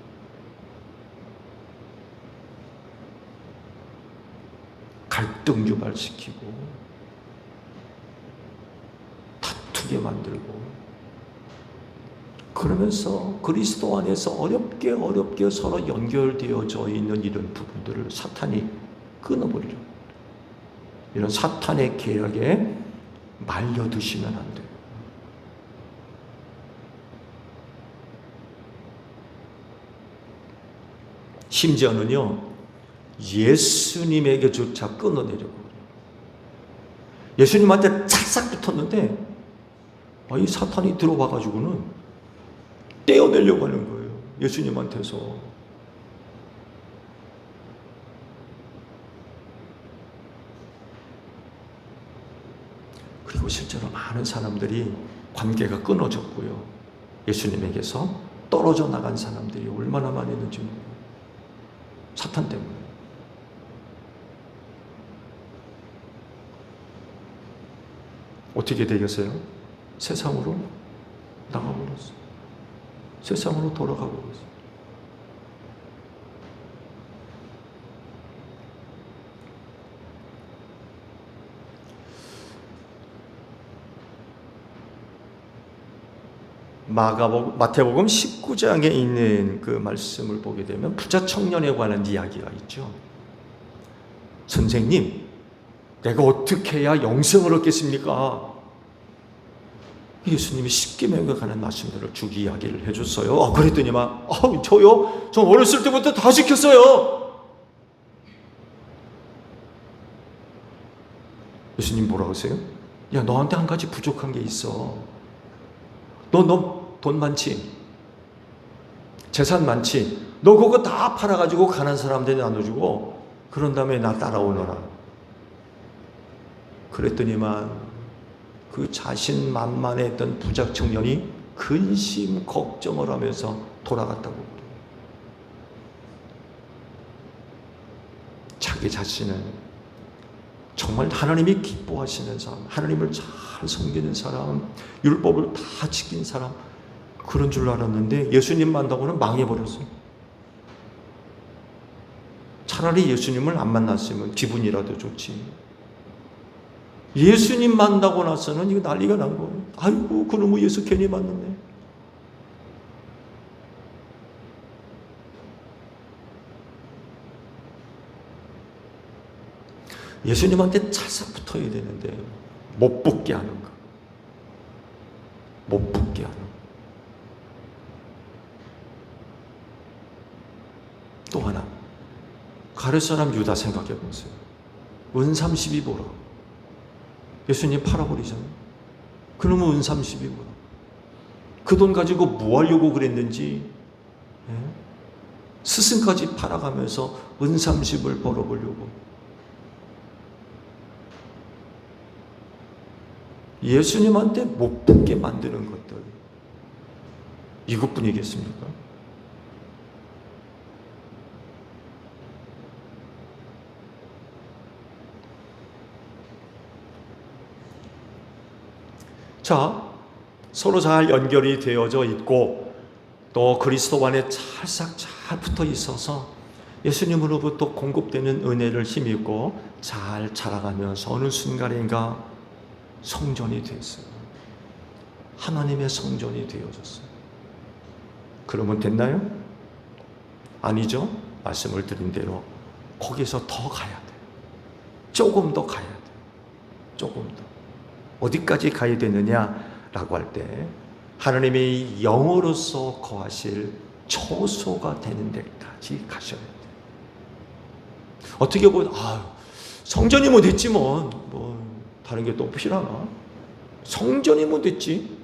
갈등 유발시키고 다투게 만들고 그러면서 그리스도 안에서 어렵게 서로 연결되어져 있는 이런 부분들을 사탄이 끊어버리려고 해요. 이런 사탄의 계략에 말려드시면 안 돼요. 심지어는요, 예수님에게조차 끊어내려고 그래요. 예수님한테 찰싹 붙었는데 이 사탄이 들어와가지고는 떼어내려고 하는 거예요. 예수님한테서. 그리고 실제로 많은 사람들이 관계가 끊어졌고요. 예수님에게서 떨어져 나간 사람들이 얼마나 많이 있는지 모르겠어요. 사탄 때문에. 어떻게 되겠어요? 세상으로 나가버렸어요. 세상으로 돌아가 버렸어요. 마태복음 19장에 있는 그 말씀을 보게 되면 부자 청년에 관한 이야기가 있죠. 선생님, 내가 어떻게 해야 영생을 얻겠습니까? 예수님이 십계명에 관한 말씀들을 쭉 이야기를 해줬어요. 그랬더니만 저요? 전 어렸을 때부터 다 지켰어요. 예수님 뭐라고 하세요? 야, 너한테 한 가지 부족한 게 있어. 너 돈 많지? 재산 많지? 너 그거 다 팔아가지고 가난한 사람들이 나눠주고 그런 다음에 나 따라오너라. 그랬더니만 그 자신만만했던 부자 청년이 근심 걱정을 하면서 돌아갔다고 그래요. 자기 자신은 정말 하나님이 기뻐하시는 사람, 하나님을 잘 섬기는 사람, 율법을 다 지킨 사람, 그런 줄 알았는데 예수님 만나고는 망해버렸어요. 차라리 예수님을 안 만났으면 기분이라도 좋지. 예수님 만나고 나서는 이거 난리가 난 거예요. 아이고, 그놈의 예수 괜히 만났네. 예수님한테 찰싹 붙어야 되는데 못 붙게 하는 거. 못 붙게 하는 거. 또 하나, 가룟 사람 유다 생각해 보세요. 은 32보라. 예수님 팔아버리잖아요. 그러면 은 30이구나. 그 돈 가지고 뭐 하려고 그랬는지, 예? 스승까지 팔아가면서 은 30을 벌어보려고. 예수님한테 못 붙게 만드는 것들, 이것뿐이겠습니까? 자, 서로 잘 연결이 되어져 있고 또 그리스도 안에 찰싹 잘 붙어 있어서 예수님으로부터 공급되는 은혜를 힘입고 잘 자라가면서 어느 순간인가 성전이 됐어요. 하나님의 성전이 되어졌어요. 그러면 됐나요? 아니죠. 말씀을 드린 대로 거기서 더 가야 돼요. 조금 더 가야 돼요. 조금 더. 어디까지 가야 되느냐라고 할 때 하나님의 영으로서 거하실 초소가 되는 데까지 가셔야 돼요. 어떻게 보면 성전이 뭐 됐지 뭐 다른 게 또 필요하나? 성전이 뭐 됐지?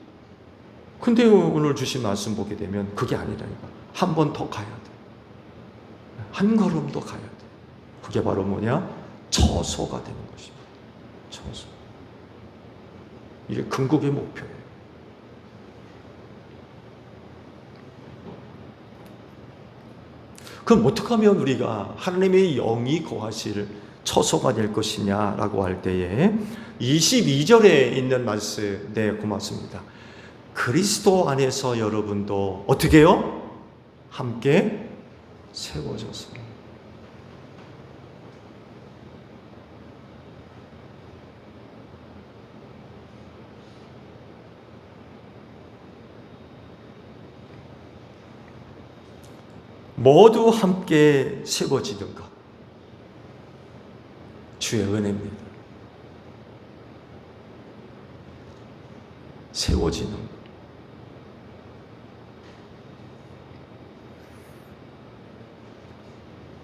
근데 오늘 주신 말씀 보게 되면 그게 아니라니까. 한 번 더 가야 돼. 한 걸음 더 가야 돼. 그게 바로 뭐냐? 처소가 되는 것입니다. 처소. 이게 궁극의 목표예요. 그럼 어떻게 하면 우리가 하나님의 영이 거하실 처소가 될 것이냐라고 할 때에 22절에 있는 말씀, 네, 고맙습니다. 그리스도 안에서 여러분도 어떻게 해요? 함께 세워져서. 모두 함께 세워지는 것. 주의 은혜입니다. 세워지는 것.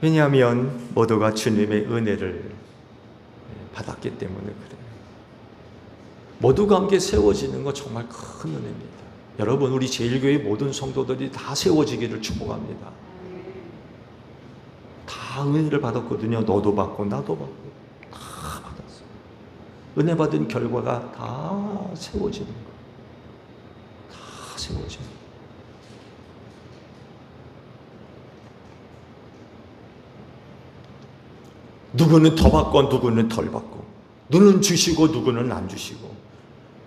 왜냐하면 모두가 주님의 은혜를 받았기 때문에 그래요. 모두가 함께 세워지는 것 정말 큰 은혜입니다. 여러분, 우리 제일교회 모든 성도들이 다 세워지기를 축복합니다. 다 은혜를 받았거든요. 너도 받고 나도 받고 다 받았어요. 은혜 받은 결과가 다 세워지는 거예요. 다 세워지는 거예요. 누구는 더 받고 누구는 덜 받고, 누구는 주시고 누구는 안 주시고,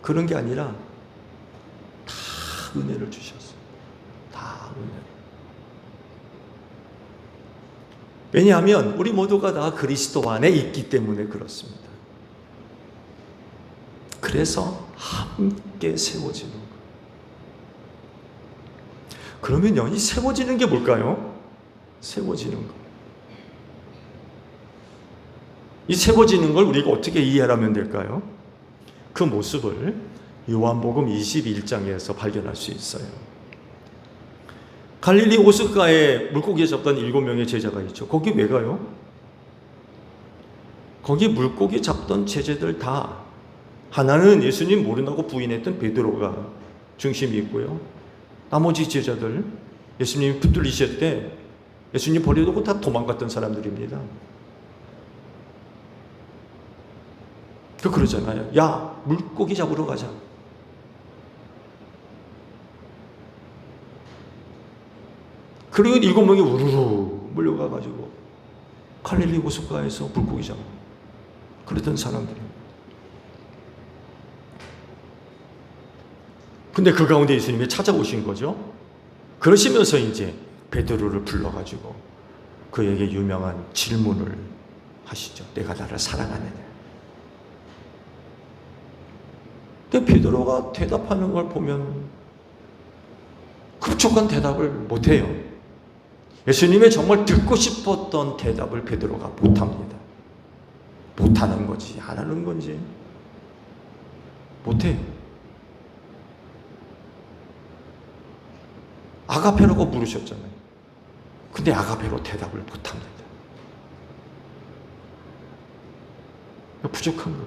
그런 게 아니라 다 은혜를 주셨어요. 다 은혜. 왜냐하면 우리 모두가 다 그리스도 안에 있기 때문에 그렇습니다. 그래서 함께 세워지는 거예요. 그러면요, 이 세워지는 게 뭘까요? 세워지는 거. 이 세워지는 걸 우리가 어떻게 이해하면 될까요? 그 모습을 요한복음 21장에서 발견할 수 있어요. 갈릴리 오스가에 물고기 잡던 7명의 제자가 있죠. 거기 왜 가요? 거기 물고기 잡던 제자들 다, 하나는 예수님 모른다고 부인했던 베드로가 중심이 있고요. 나머지 제자들, 예수님이 붙들리실 때 예수님 버려두고 다 도망갔던 사람들입니다. 그러잖아요. 야, 물고기 잡으러 가자. 그리고 7명이 우르르 몰려가가지고 갈릴리 호숫가에서 물고기 잡아. 그랬던 사람들입니다. 근데 그 가운데 예수님이 찾아오신 거죠. 그러시면서 이제 베드로를 불러가지고 그에게 유명한 질문을 하시죠. 내가 나를 사랑하느냐. 근데 베드로가 대답하는 걸 보면 흡족한 대답을 못해요. 예수님의 정말 듣고 싶었던 대답을 베드로가 못합니다. 못하는 건지 안 하는 건지 못해요. 아가페라고 물으셨잖아요. 근데 아가페로 대답을 못합니다. 부족한 거.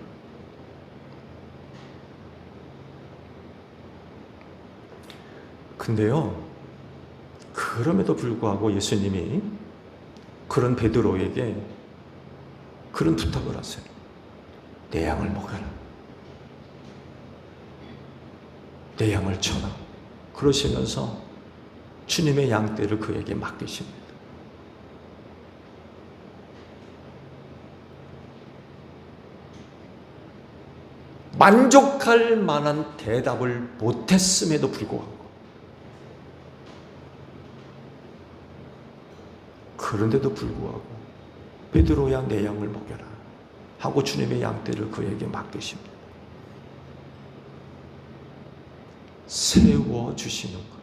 근데요, 그럼에도 불구하고 예수님이 그런 베드로에게 그런 부탁을 하세요. 내 양을 먹여라. 내 양을 쳐라. 그러시면서 주님의 양떼를 그에게 맡기십니다. 만족할 만한 대답을 못했음에도 불구하고, 그런데도 불구하고 베드로야 내 양을 먹여라 하고 주님의 양떼를 그에게 맡기십니다. 세워주시는 것.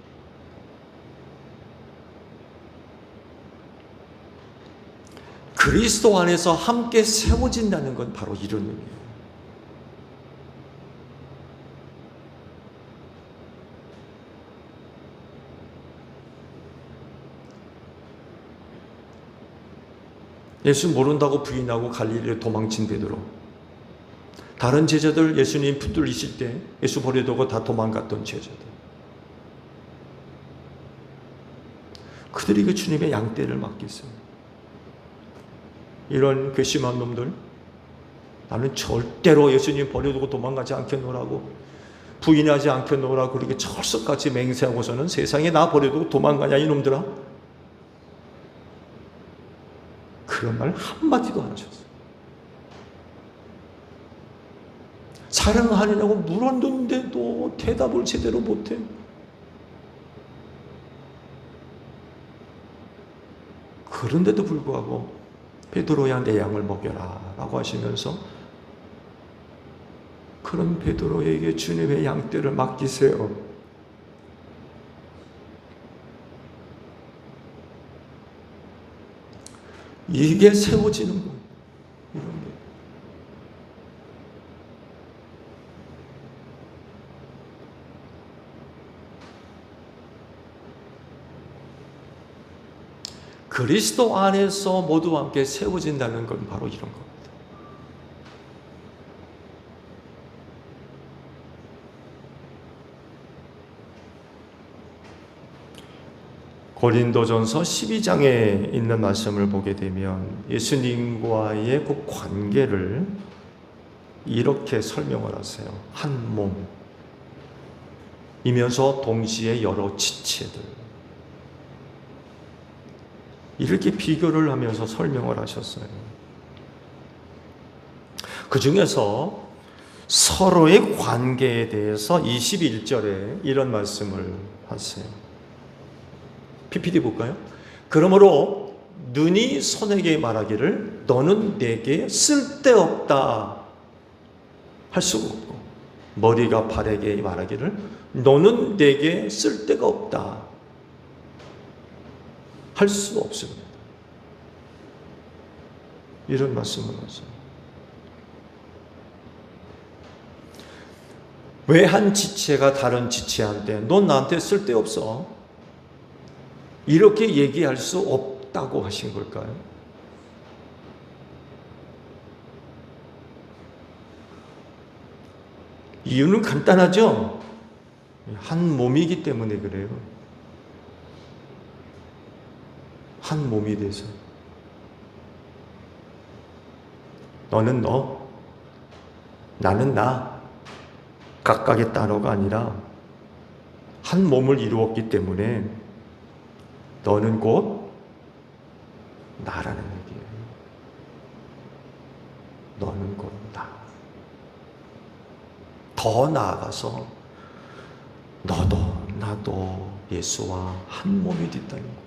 그리스도 안에서 함께 세워진다는 건 바로 이런 의미예요. 예수 모른다고 부인하고 갈릴리로 도망친 베드로, 다른 제자들 예수님 붙들리실 때 예수 버려두고 다 도망갔던 제자들, 그들이 그 주님의 양떼를 맡겼어요. 이런 괘씸한 놈들, 나는 절대로 예수님 버려두고 도망가지 않겠노라고, 부인하지 않겠노라고 그렇게 철석같이 맹세하고서는 세상에 나 버려두고 도망가냐 이놈들아, 그런 말 한마디도 안 하셨어요. 사랑하느냐고 물었는데도 대답을 제대로 못해. 그런데도 불구하고 베드로야 내 양을 먹여라 라고 하시면서 그런 베드로에게 주님의 양떼를 맡기세요. 이게 세워지는 거예요. 이런 게. 그리스도 안에서 모두 함께 세워진다는 건 바로 이런 겁니다. 고린도전서 12장에 있는 말씀을 보게 되면 예수님과의 그 관계를 이렇게 설명을 하세요. 한 몸이면서 동시에 여러 지체들, 이렇게 비교를 하면서 설명을 하셨어요. 그 중에서 서로의 관계에 대해서 21절에 이런 말씀을 하세요. PPT 볼까요? 그러므로 눈이 손에게 말하기를 너는 내게 쓸데없다 할 수가 없고, 머리가 발에게 말하기를 너는 내게 쓸데가 없다 할 수 없습니다. 이런 말씀을 하세요. 왜 한 지체가 다른 지체한테 넌 나한테 쓸데없어 이렇게 얘기할 수 없다고 하신 걸까요? 이유는 간단하죠? 한 몸이기 때문에 그래요. 한 몸이 돼서. 너는 너, 나는 나, 각각의 따로가 아니라 한 몸을 이루었기 때문에 너는 곧 나라는 얘기예요. 너는 곧 나. 더 나아가서 너도 나도 예수와 한 몸이 됐다는 거예요.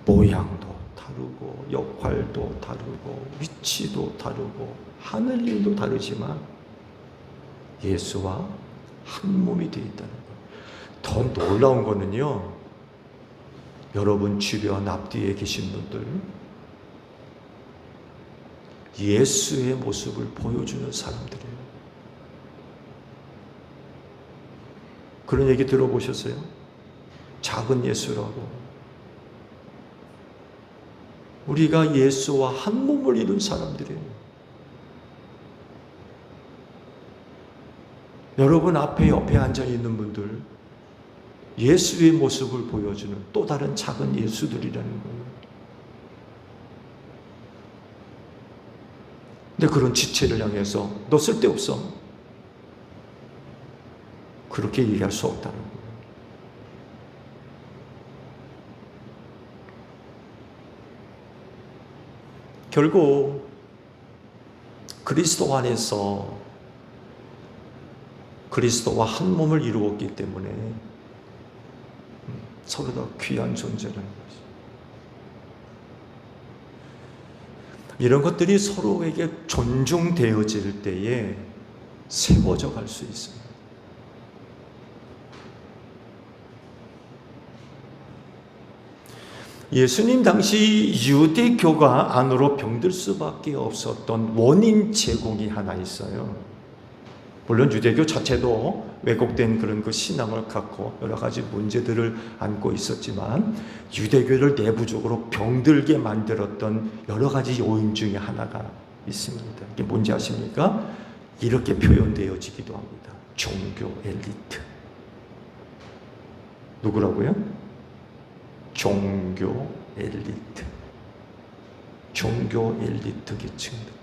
모양도 다르고 역할도 다르고 위치도 다르고 하늘 일도 다르지만 예수와 한 몸이 되어 있다는 거예요. 더 놀라운 거는요, 여러분 주변 앞뒤에 계신 분들, 예수의 모습을 보여주는 사람들이에요. 그런 얘기 들어보셨어요? 작은 예수라고. 우리가 예수와 한 몸을 이룬 사람들이에요. 여러분 앞에 옆에 앉아 있는 분들, 예수의 모습을 보여주는 또 다른 작은 예수들이라는 거예요. 근데 그런 지체를 향해서 너 쓸데없어, 그렇게 얘기할 수 없다는 거예요. 결국 그리스도 안에서 그리스도와 한 몸을 이루었기 때문에 서로 다 귀한 존재라는 것이죠. 이런 것들이 서로에게 존중되어질 때에 세워져 갈 수 있습니다. 예수님 당시 유대교가 안으로 병들 수밖에 없었던 원인 제공이 하나 있어요. 물론 유대교 자체도 왜곡된 그런 그 신앙을 갖고 여러 가지 문제들을 안고 있었지만 유대교를 내부적으로 병들게 만들었던 여러 가지 요인 중에 하나가 있습니다. 이게 뭔지 아십니까? 이렇게 표현되어지기도 합니다. 종교 엘리트. 누구라고요? 종교 엘리트. 종교 엘리트 계층들.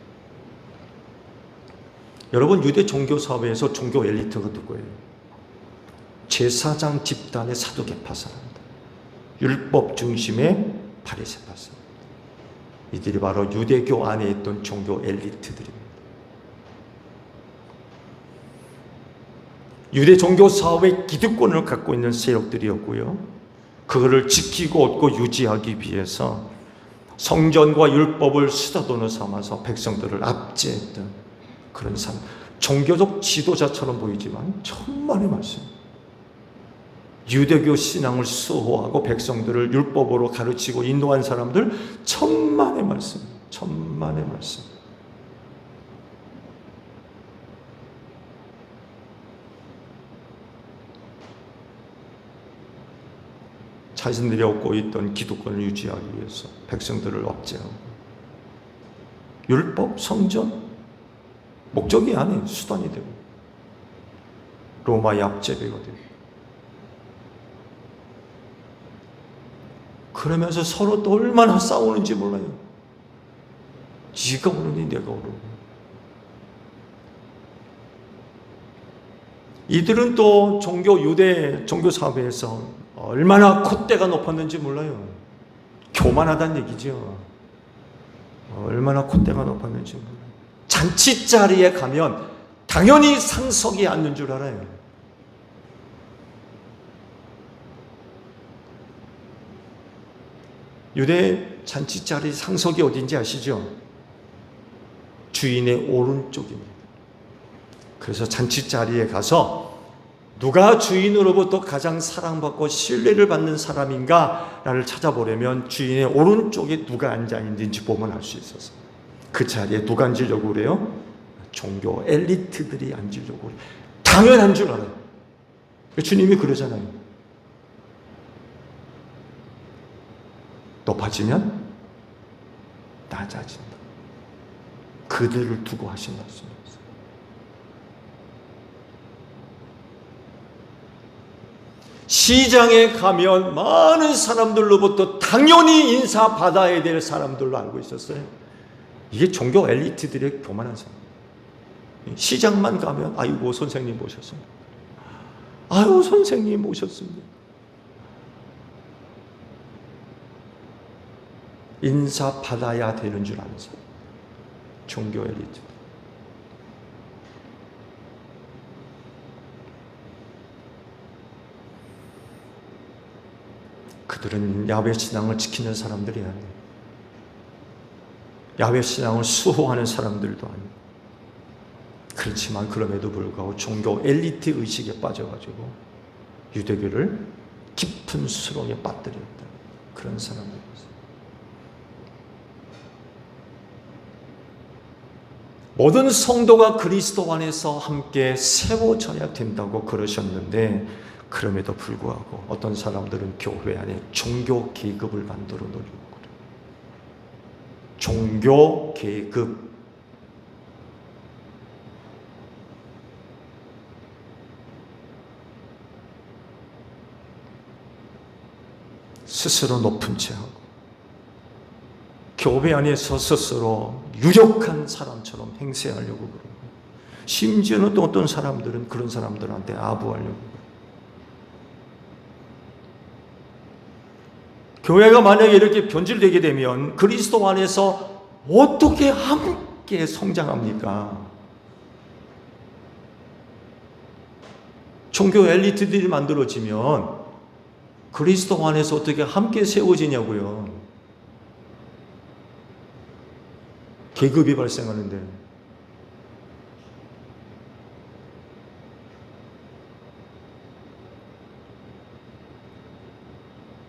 여러분, 유대 종교 사회에서 종교 엘리트가 누구예요? 제사장 집단의 사두개파 사람들, 율법 중심의 바리새파 사람들. 이들이 바로 유대교 안에 있던 종교 엘리트들입니다. 유대 종교 사회의 기득권을 갖고 있는 세력들이었고요. 그거를 지키고 얻고 유지하기 위해서 성전과 율법을 수다돈을 삼아서 백성들을 압제했던 그런 사람, 종교적 지도자처럼 보이지만 천만의 말씀. 유대교 신앙을 수호하고 백성들을 율법으로 가르치고 인도한 사람들 천만의 말씀, 천만의 말씀. 자신들이 얻고 있던 기득권을 유지하기 위해서 백성들을 억제하고 율법, 성전 목적이 아닌 수단이 되고 로마의 압제배가 되고 그러면서 서로 또 얼마나 싸우는지 몰라요. 네가 오르니 내가 오르니. 이들은 또 유대 종교 사회에서 얼마나 콧대가 높았는지 몰라요. 교만하다는 얘기죠. 얼마나 콧대가 높았는지 몰라요. 잔치 자리에 가면 당연히 상석이 앉는 줄 알아요. 유대 잔치 자리 상석이 어딘지 아시죠? 주인의 오른쪽입니다. 그래서 잔치 자리에 가서 누가 주인으로부터 가장 사랑받고 신뢰를 받는 사람인가를 찾아보려면 주인의 오른쪽에 누가 앉아 있는지 보면 알 수 있어서 그 자리에 누가 앉으려고 그래요? 종교 엘리트들이 앉으려고 그래요. 당연한 줄 알아요. 주님이 그러잖아요. 높아지면 낮아진다. 그들을 두고 하신 말씀입니다. 시장에 가면 많은 사람들로부터 당연히 인사받아야 될 사람들로 알고 있었어요. 이게 종교 엘리트들의 교만한 사람. 시장만 가면 아이고 선생님 모셨습니다. 아유 선생님 모셨습니다. 인사받아야 되는 줄 아는 사람. 종교 엘리트. 그들은 야훼 신앙을 지키는 사람들이 아니에요. 야훼 신앙을 수호하는 사람들도 아니에요. 그렇지만 그럼에도 불구하고 종교 엘리트 의식에 빠져가지고 유대교를 깊은 수렁에 빠뜨렸다. 그런 사람들이었어요. 모든 성도가 그리스도 안에서 함께 세워져야 된다고 그러셨는데 그럼에도 불구하고 어떤 사람들은 교회 안에 종교 계급을 만들어 놓으려고 그래요. 종교 계급. 스스로 높은 체하고 교회 안에서 스스로 유력한 사람처럼 행세하려고 그러고, 심지어는 또 어떤 사람들은 그런 사람들한테 아부하려고 그러고. 교회가 만약에 이렇게 변질되게 되면 그리스도 안에서 어떻게 함께 성장합니까? 종교 엘리트들이 만들어지면 그리스도 안에서 어떻게 함께 세워지냐고요. 계급이 발생하는데.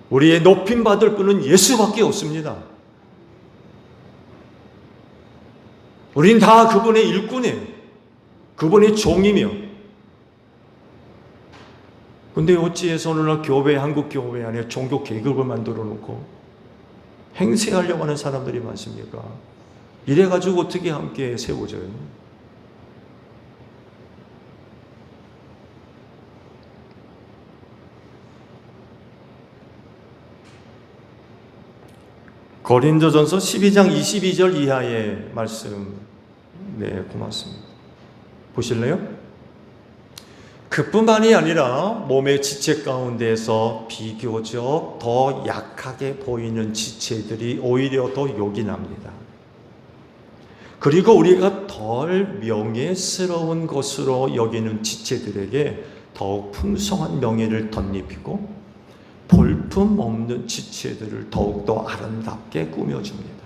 우리의 높임 받을 분은 예수밖에 없습니다. 우린 다 그분의 일꾼이에요. 그분의 종이며. 근데 어찌해서 오늘날 교회, 한국 교회 안에 종교 계급을 만들어 놓고 행세하려고 하는 사람들이 많습니까? 이래가지고 어떻게 함께 세워져요? 고린도전서 12장 22절 이하의 말씀. 네, 고맙습니다. 보실래요? 그뿐만이 아니라 몸의 지체 가운데서 비교적 더 약하게 보이는 지체들이 오히려 더 요긴합니다. 그리고 우리가 덜 명예스러운 것으로 여기는 지체들에게 더욱 풍성한 명예를 덧입히고, 볼품 없는 지체들을 더욱더 아름답게 꾸며줍니다.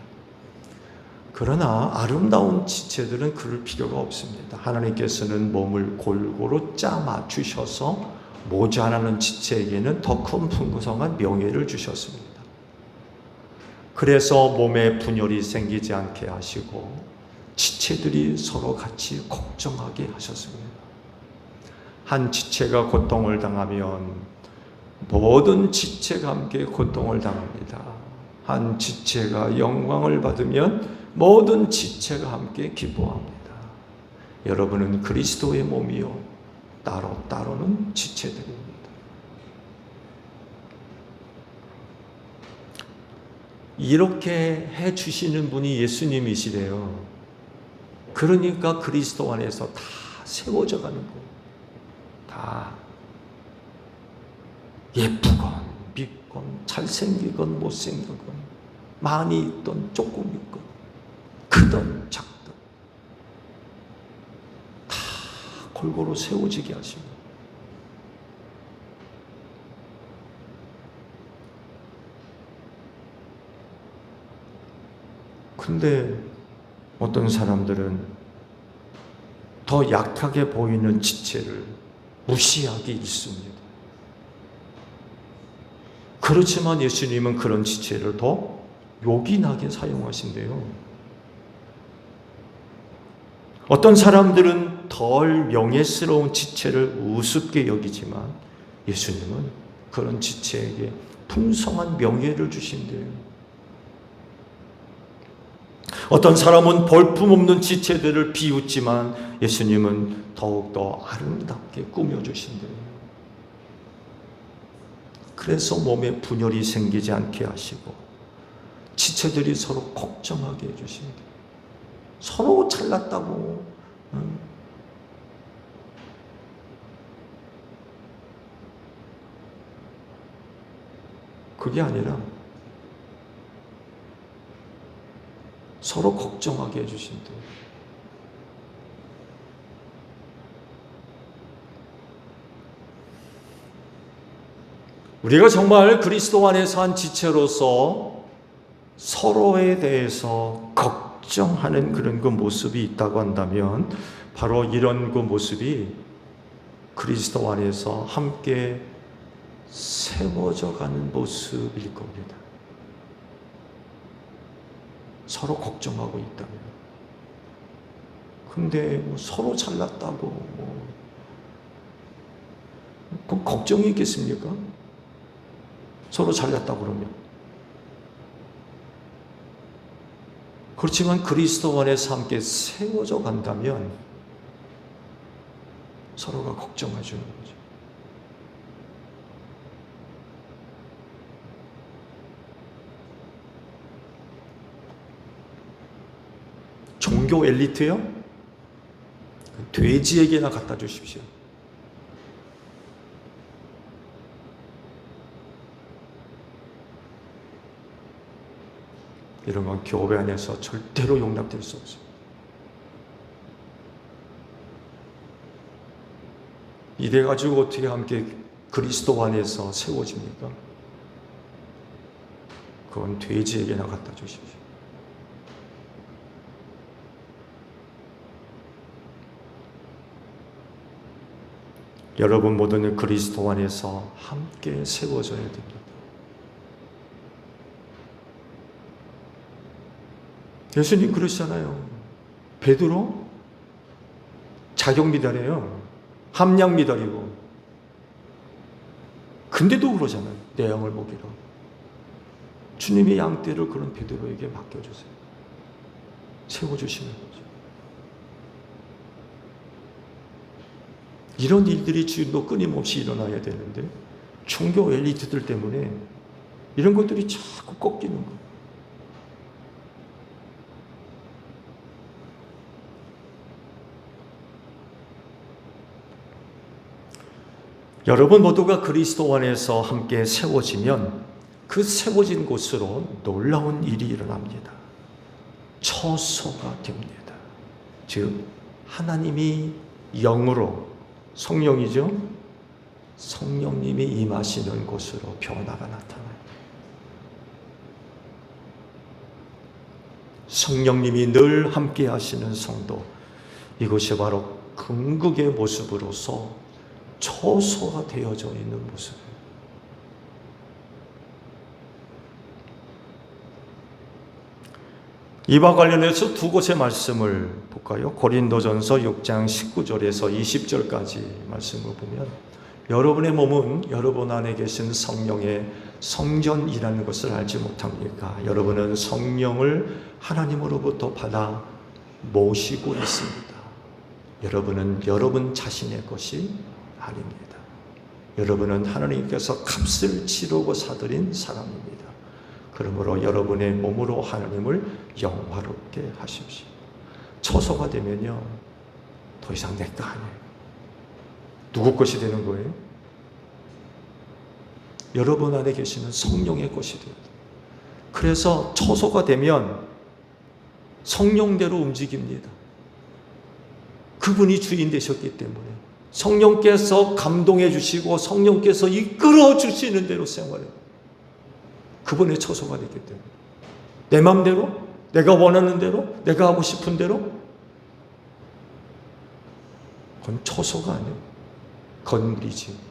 그러나 아름다운 지체들은 그럴 필요가 없습니다. 하나님께서는 몸을 골고루 짜 맞추셔서 모자라는 지체에게는 더 큰 풍성한 명예를 주셨습니다. 그래서 몸에 분열이 생기지 않게 하시고 지체들이 서로 같이 걱정하게 하셨습니다. 한 지체가 고통을 당하면 모든 지체가 함께 고통을 당합니다. 한 지체가 영광을 받으면 모든 지체가 함께 기뻐합니다. 여러분은 그리스도의 몸이요, 따로따로는 지체들입니다. 이렇게 해주시는 분이 예수님이시래요. 그러니까 그리스도 안에서 다 세워져 가는 거예요. 다 예쁘건 밉건 잘생기건 못생기건, 많이 있던 조금 있건, 크든 작든 다 골고루 세워지게 하시고, 근데 어떤 사람들은 더 약하게 보이는 지체를 무시하기 있습니다. 그렇지만 예수님은 그런 지체를 더 요긴하게 사용하신대요. 어떤 사람들은 덜 명예스러운 지체를 우습게 여기지만 예수님은 그런 지체에게 풍성한 명예를 주신대요. 어떤 사람은 볼품없는 지체들을 비웃지만 예수님은 더욱더 아름답게 꾸며주신대요. 그래서 몸에 분열이 생기지 않게 하시고 지체들이 서로 걱정하게 해주신대요. 서로 잘났다고 그게 아니라 서로 걱정하게 해주신대요. 우리가 정말 그리스도 안에서 한 지체로서 서로에 대해서 걱정하는 그런 그 모습이 있다고 한다면 바로 이런 그 모습이 그리스도 안에서 함께 세워져 가는 모습일 겁니다. 서로 걱정하고 있다면. 근데 뭐 서로 잘났다고 그 걱정이 있겠습니까? 서로 잘났다고 그러면. 그렇지만 그리스도 안에서 함께 세워져 간다면 서로가 걱정해 주는 거죠. 종교 엘리트요? 돼지에게나 갖다 주십시오. 이런 건 교회 안에서 절대로 용납될 수 없어요. 이래가지고 어떻게 함께 그리스도 안에서 세워집니까? 그건 돼지에게나 갖다 주십시오. 여러분 모두는 그리스도 안에서 함께 세워져야 됩니다. 예수님 그러시잖아요. 베드로 자격 미달이에요. 함량 미달이고. 근데도 그러잖아요. 내 양을 먹이라. 주님의 양떼를 그런 베드로에게 맡겨주세요. 세워주시는 거죠. 이런 일들이 지금도 끊임없이 일어나야 되는데 종교 엘리트들 때문에 이런 것들이 자꾸 꺾이는 거예요. 여러분 모두가 그리스도 안에서 함께 세워지면 그 세워진 곳으로 놀라운 일이 일어납니다. 처소가 됩니다. 즉 하나님이 영으로, 성령이죠? 성령님이 임하시는 곳으로 변화가 나타나요. 성령님이 늘 함께 하시는 성도, 이것이 바로 긍극의 모습으로서 처소가 되어져 있는 모습이에요. 이와 관련해서 두 곳의 말씀을 볼까요? 고린도전서 6장 19절에서 20절까지 말씀을 보면 여러분의 몸은 여러분 안에 계신 성령의 성전이라는 것을 알지 못합니까? 여러분은 성령을 하나님으로부터 받아 모시고 있습니다. 여러분은 여러분 자신의 것이 아닙니다. 여러분은 하나님께서 값을 치르고 사들인 사람입니다. 그러므로 여러분의 몸으로 하나님을 영화롭게 하십시오. 처소가 되면요, 더 이상 내 거 아니에요. 누구 것이 되는 거예요? 여러분 안에 계시는 성령의 것이 돼요. 그래서 처소가 되면 성령대로 움직입니다. 그분이 주인 되셨기 때문에 성령께서 감동해 주시고 성령께서 이끌어 주시는 대로 생활해요. 그분의 처소가 됐기 때문에 내 마음대로, 내가 원하는 대로, 내가 하고 싶은 대로, 그건 처소가 아니에요. 건물이지.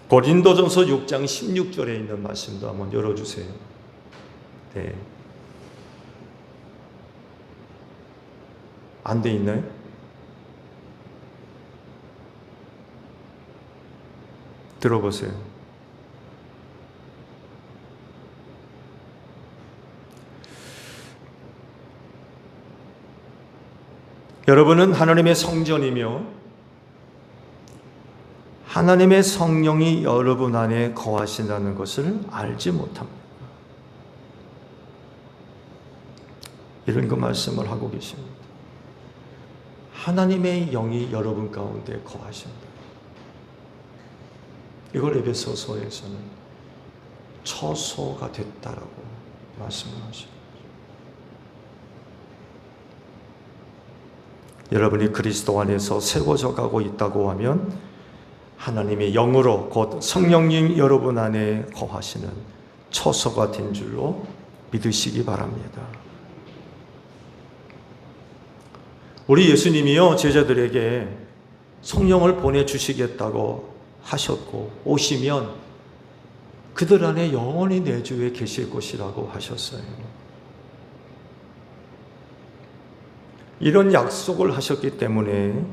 고린도전서 6장 16절에 있는 말씀도 한번 열어주세요. 네. 안 돼 있나요? 들어보세요. 여러분은 하나님의 성전이며 하나님의 성령이 여러분 안에 거하신다는 것을 알지 못합니다. 이런 그 말씀을 하고 계십니다. 하나님의 영이 여러분 가운데 거하신다. 이걸 에베소서에서는 처소가 됐다라고 말씀을 하십니다. 여러분이 그리스도 안에서 세워져 가고 있다고 하면 하나님의 영으로 곧 성령님 여러분 안에 거하시는 처소가 된 줄로 믿으시기 바랍니다. 우리 예수님이요, 제자들에게 성령을 보내주시겠다고 하셨고 오시면 그들 안에 영원히 내주에 계실 것이라고 하셨어요. 이런 약속을 하셨기 때문에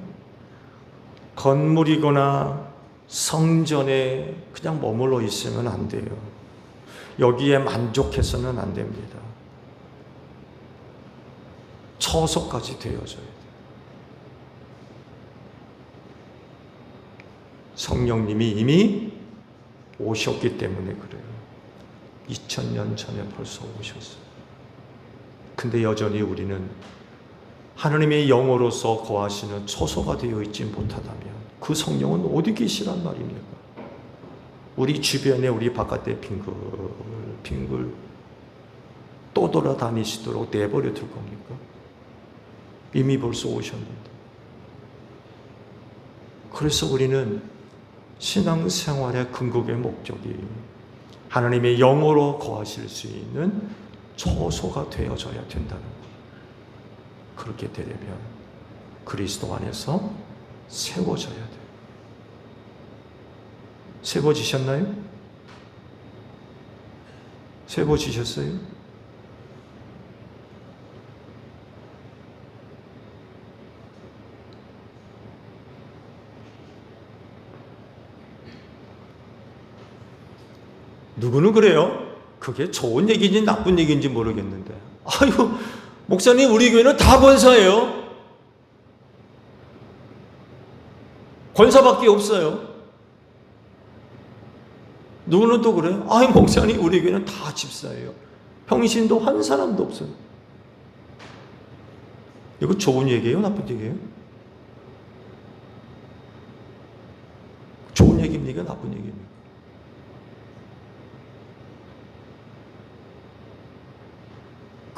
건물이거나 성전에 그냥 머물러 있으면 안 돼요. 여기에 만족해서는 안 됩니다. 처소까지 되어져야 돼요. 성령님이 이미 오셨기 때문에 그래요. 2000년 전에 벌써 오셨어요. 근데 여전히 우리는 하나님의 영으로서 거하시는 초소가 되어 있지 못하다면 그 성령은 어디 계시란 말입니까? 우리 주변에 우리 바깥에 빙글빙글 또 돌아다니시도록 내버려 둘 겁니까? 이미 벌써 오셨는데. 그래서 우리는 신앙생활의 궁극의 목적이 하나님의 영으로 거하실 수 있는 초소가 되어져야 된다는 것. 그렇게 되려면 그리스도 안에서 세워져야 돼요. 세워지셨나요? 세워지셨어요? 누구는 그래요. 그게 좋은 얘기인지 나쁜 얘기인지 모르겠는데, 아유, 목사님 우리 교회는 다 권사예요. 권사밖에 없어요. 누구는 또 그래요. 아유, 목사님 우리 교회는 다 집사예요. 평신도 한 사람도 없어요. 이거 좋은 얘기예요? 나쁜 얘기예요? 좋은 얘기입니까? 나쁜 얘기입니까?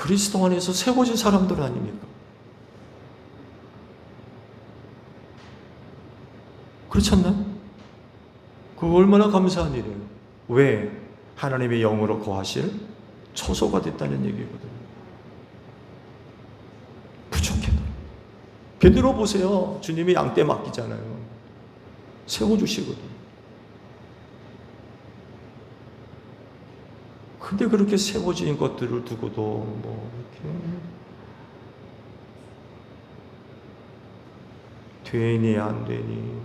그리스도 안에서 세워진 사람들 아닙니까? 그렇지 않나요? 그거 얼마나 감사한 일이에요. 왜? 하나님의 영으로 거하실 초소가 됐다는 얘기거든요. 부족해도. 베드로 보세요. 주님이 양떼 맡기잖아요. 세워주시거든요. 근데 그렇게 세워진 것들을 두고도 뭐 이렇게 되니 안 되니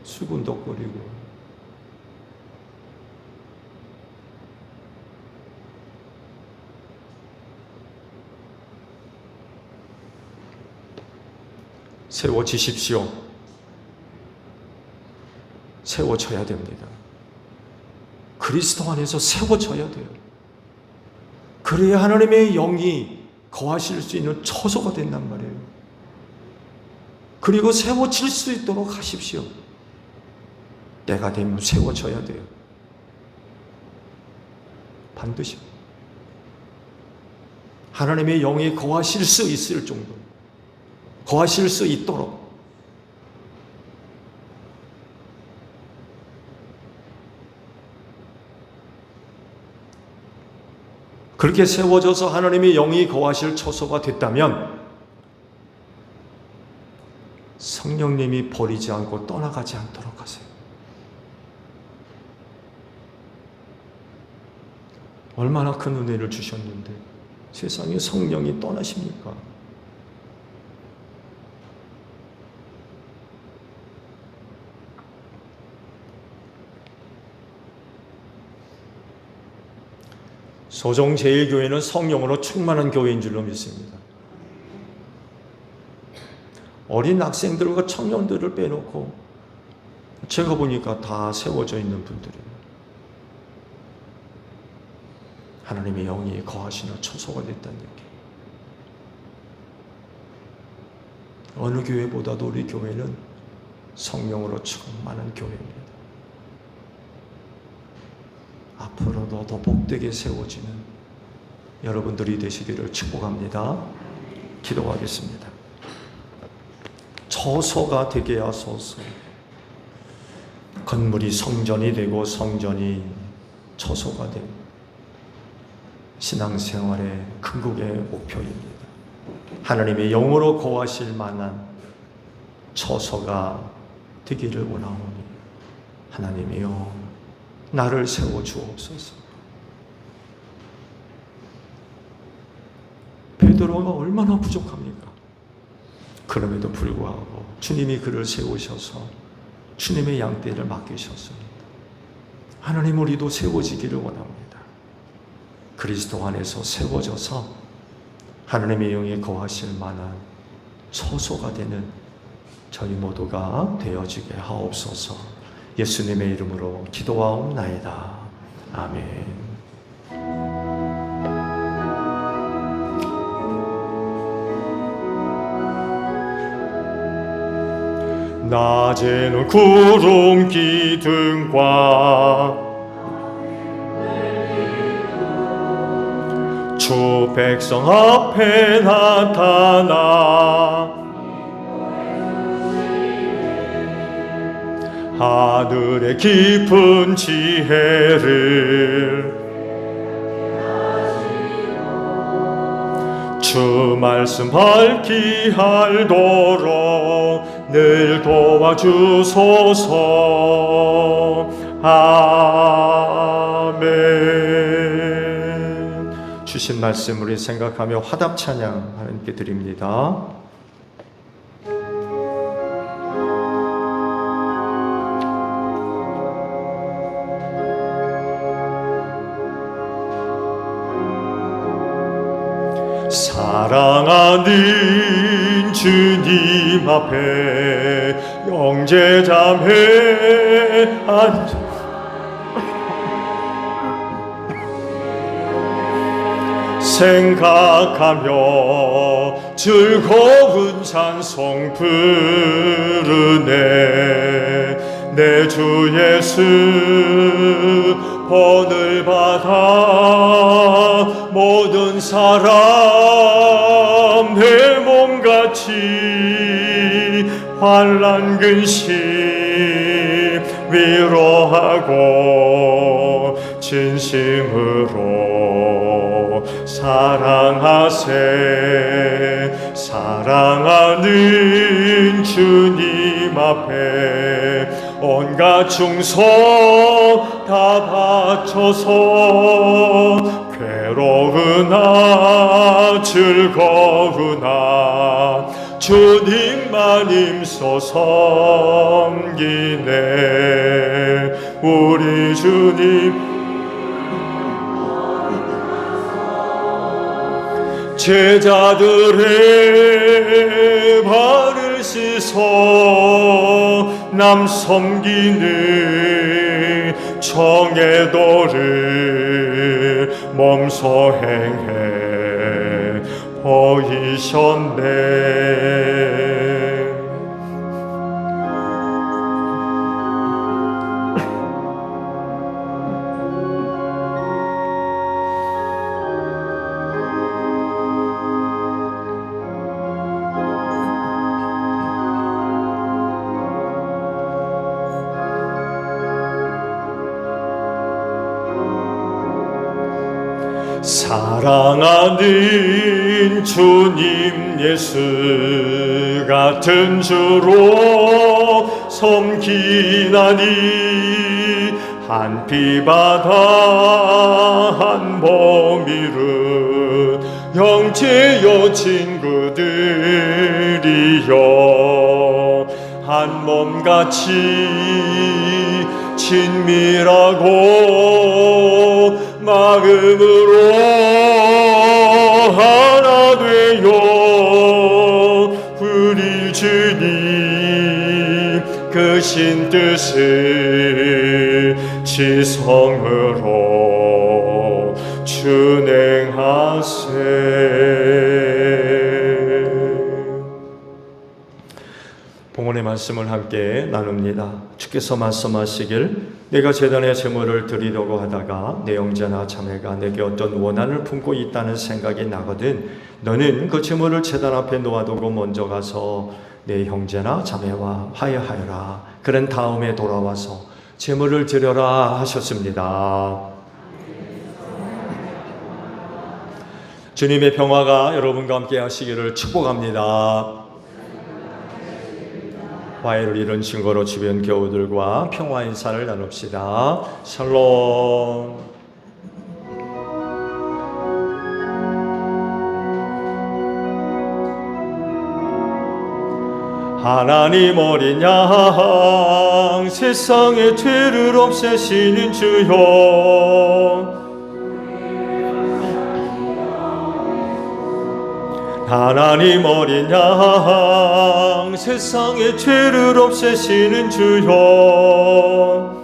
수군덕거리고, 세워지십시오. 세워져야 됩니다. 그리스도 안에서 세워져야 돼요. 그래야 하나님의 영이 거하실 수 있는 처소가 된단 말이에요. 그리고 세워질 수 있도록 하십시오. 때가 되면 세워져야 돼요. 반드시. 하나님의 영이 거하실 수 있을 정도, 거하실 수 있도록. 그렇게 세워져서 하나님의 영이 거하실 처소가 됐다면 성령님이 버리지 않고 떠나가지 않도록 하세요. 얼마나 큰 은혜를 주셨는데 세상에 성령이 떠나십니까? 소정제일교회는 성령으로 충만한 교회인 줄로 믿습니다. 어린 학생들과 청년들을 빼놓고 제가 보니까 다 세워져 있는 분들이에요. 하나님의 영이 거하시는 처소가 됐다는 얘기. 어느 교회보다도 우리 교회는 성령으로 충만한 교회입니다. 앞으로도 더 복되게 세워지는 여러분들이 되시기를 축복합니다. 기도하겠습니다. 처소가 되게 하소서. 건물이 성전이 되고 성전이 처소가 되고 신앙생활의 궁극의 목표입니다. 하나님의 영으로 거하실 만한 처소가 되기를 원하오니 하나님이여 나를 세워주옵소서. 베드로가 얼마나 부족합니까? 그럼에도 불구하고 주님이 그를 세우셔서 주님의 양떼를 맡기셨습니다. 하나님 우리도 세워지기를 원합니다. 그리스도 안에서 세워져서 하나님의 영에 거하실 만한 처소가 되는 저희 모두가 되어지게 하옵소서. 예수님의 이름으로 기도하옵나이다. 아멘. 낮에는 구름 기둥과 주 백성 앞에 나타나 하늘의 깊은 지혜를 주 말씀 밝히 알도록 늘 도와주소서. 아멘. 주신 말씀 우리 생각하며 화답 찬양 하나님께 드립니다. 사랑하는 주님 앞에 형제자매 앉아 생각하며 즐거운 찬송 부르네. 내 주 예수 본을 받아 모든 사람 내 몸같이 환난 근심 위로하고 진심으로 사랑하세. 사랑하는 주님 앞에 온갖 충성 다 바쳐서 괴로우나 즐거우나 주님만 힘써 섬기네. 우리 주님 제자들의 발을 씻어 남 섬기는 정의도를 몸소 행해 보이셨네. 사랑하는 주님 예수 같은 주로 섬기나니 한 피바다 한 몸이른 형제여 친구들이여 한 몸같이 친밀하고 마음으로 하나 되어 우리 주님 크신 뜻을 지성으로 준행하세. 봉헌의 말씀을 함께 나눕니다. 주께서 말씀하시길 내가 제단에 제물을 드리려고 하다가 내 형제나 자매가 내게 어떤 원한을 품고 있다는 생각이 나거든 너는 그 제물을 제단 앞에 놓아두고 먼저 가서 내 형제나 자매와 화해하여라. 그런 다음에 돌아와서 제물을 드려라 하셨습니다. 주님의 평화가 여러분과 함께 하시기를 축복합니다. 화해를 이룬 증거로 주변 교우들과 평화 인사를 나눕시다. 샬롬. 하나님 어린 양 세상의 죄를 없애시는 주여 하나님 어린 양 세상의 죄를 없애시는 주여,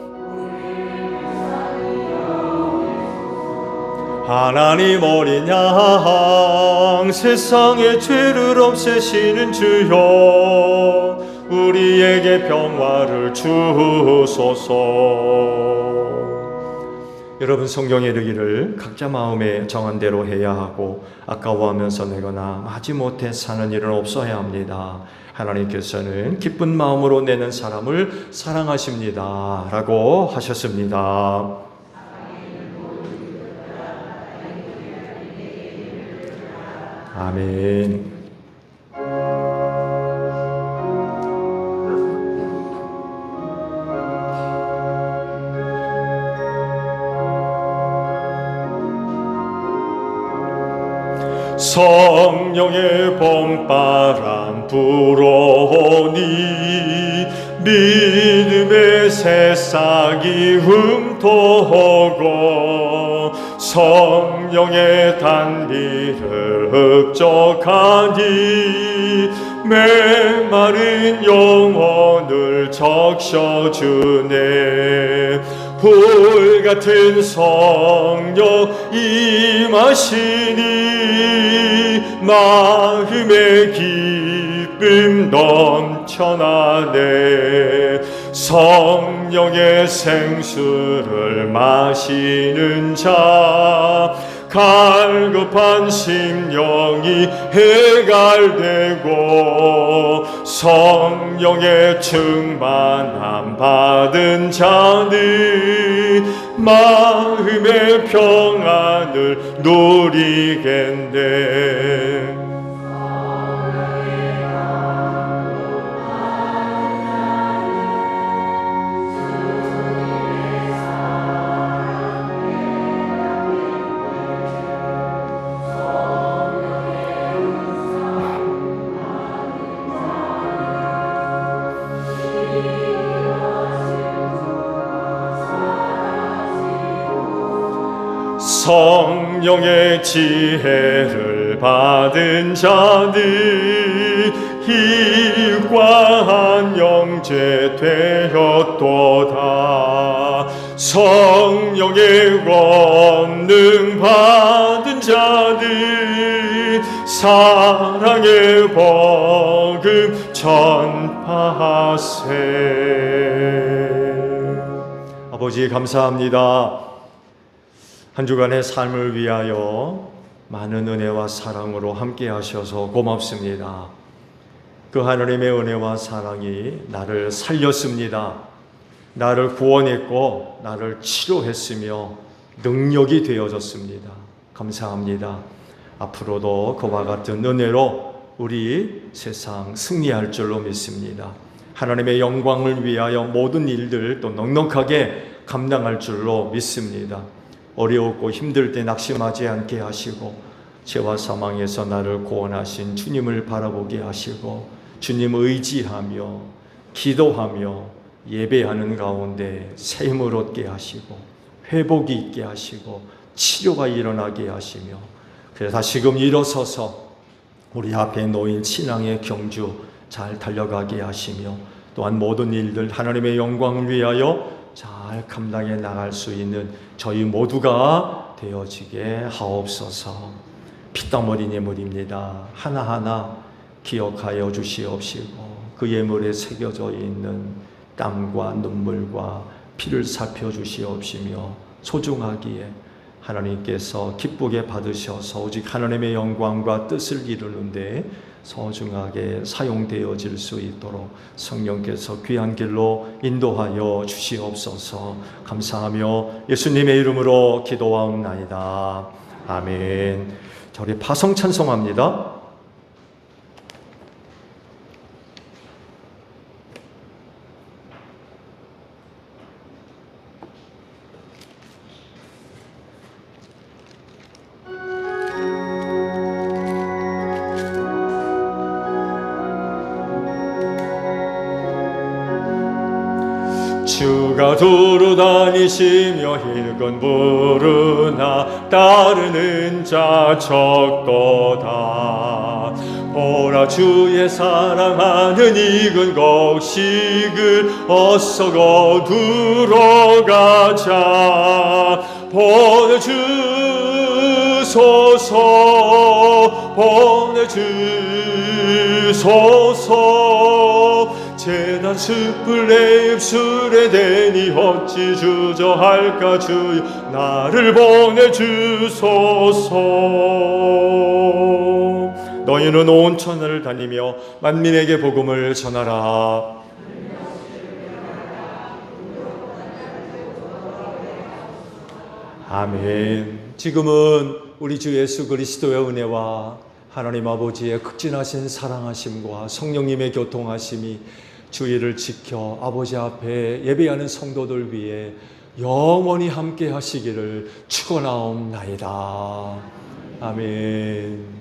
하나님 어린 양 세상의 죄를 없애시는 주여, 우리에게 평화를 주소서. 여러분, 성경에 이르기를 각자 마음에 정한 대로 해야 하고 아까워하면서 내거나 하지 못해 사는 일은 없어야 합니다. 하나님께서는 기쁜 마음으로 내는 사람을 사랑하십니다 라고 하셨습니다. 아멘. 성령의 봄바람 불어오니 믿음의 새싹이 흠도고 성령의 단비를 흡족하니 메마른 영혼을 적셔주네. 불같은 성령 임하시니 마음의 기쁨 넘쳐나네. 성령의 생수를 마시는 자 갈급한 심령이 해갈되고 성령의 충만함 받은 자는 마음의 평안을 누리겠네. 성령의 지혜를 받은 자는 희과한 영재 되었도다. 성령의 권능 받은 자는 사랑의 복음 전파하세. 아버지 감사합니다. 한 주간의 삶을 위하여 많은 은혜와 사랑으로 함께 하셔서 고맙습니다. 그 하나님의 은혜와 사랑이 나를 살렸습니다. 나를 구원했고 나를 치료했으며 능력이 되어졌습니다. 감사합니다. 앞으로도 그와 같은 은혜로 우리 세상 승리할 줄로 믿습니다. 하나님의 영광을 위하여 모든 일들 또 넉넉하게 감당할 줄로 믿습니다. 어려웠고 힘들 때 낙심하지 않게 하시고 죄와 사망에서 나를 구원하신 주님을 바라보게 하시고 주님 의지하며 기도하며 예배하는 가운데 새 힘을 얻게 하시고 회복이 있게 하시고 치료가 일어나게 하시며 그래서 다시금 일어서서 우리 앞에 놓인 신앙의 경주 잘 달려가게 하시며 또한 모든 일들 하나님의 영광을 위하여 잘 감당해 나갈 수 있는 저희 모두가 되어지게 하옵소서. 피땀 흘린 예물입니다. 하나하나 기억하여 주시옵시고 그 예물에 새겨져 있는 땀과 눈물과 피를 살펴주시옵시며 소중하기에 하나님께서 기쁘게 받으셔서 오직 하나님의 영광과 뜻을 이루는데 소중하게 사용되어질 수 있도록 성령께서 귀한 길로 인도하여 주시옵소서. 감사하며 예수님의 이름으로 기도하옵나이다. 아멘. 자, 우리 파성 찬송합니다. 주가 주가 두루 다니시며 일꾼 부르나 따르는 자 적도다. 보라 주의 사랑하는 익은 곡식을 어서 거두러 가자. 보내주소서 보내주소서. 재단 숯불 내 입술에 대니 어찌 주저할까. 주여 나를 보내주소서. 너희는 온 천하를 다니며 만민에게 복음을 전하라. 아멘. 지금은 우리 주 예수 그리스도의 은혜와 하나님 아버지의 극진하신 사랑하심과 성령님의 교통하심이 주의를 지켜 아버지 앞에 예배하는 성도들 위해 영원히 함께 하시기를 축원하옵나이다. 아멘.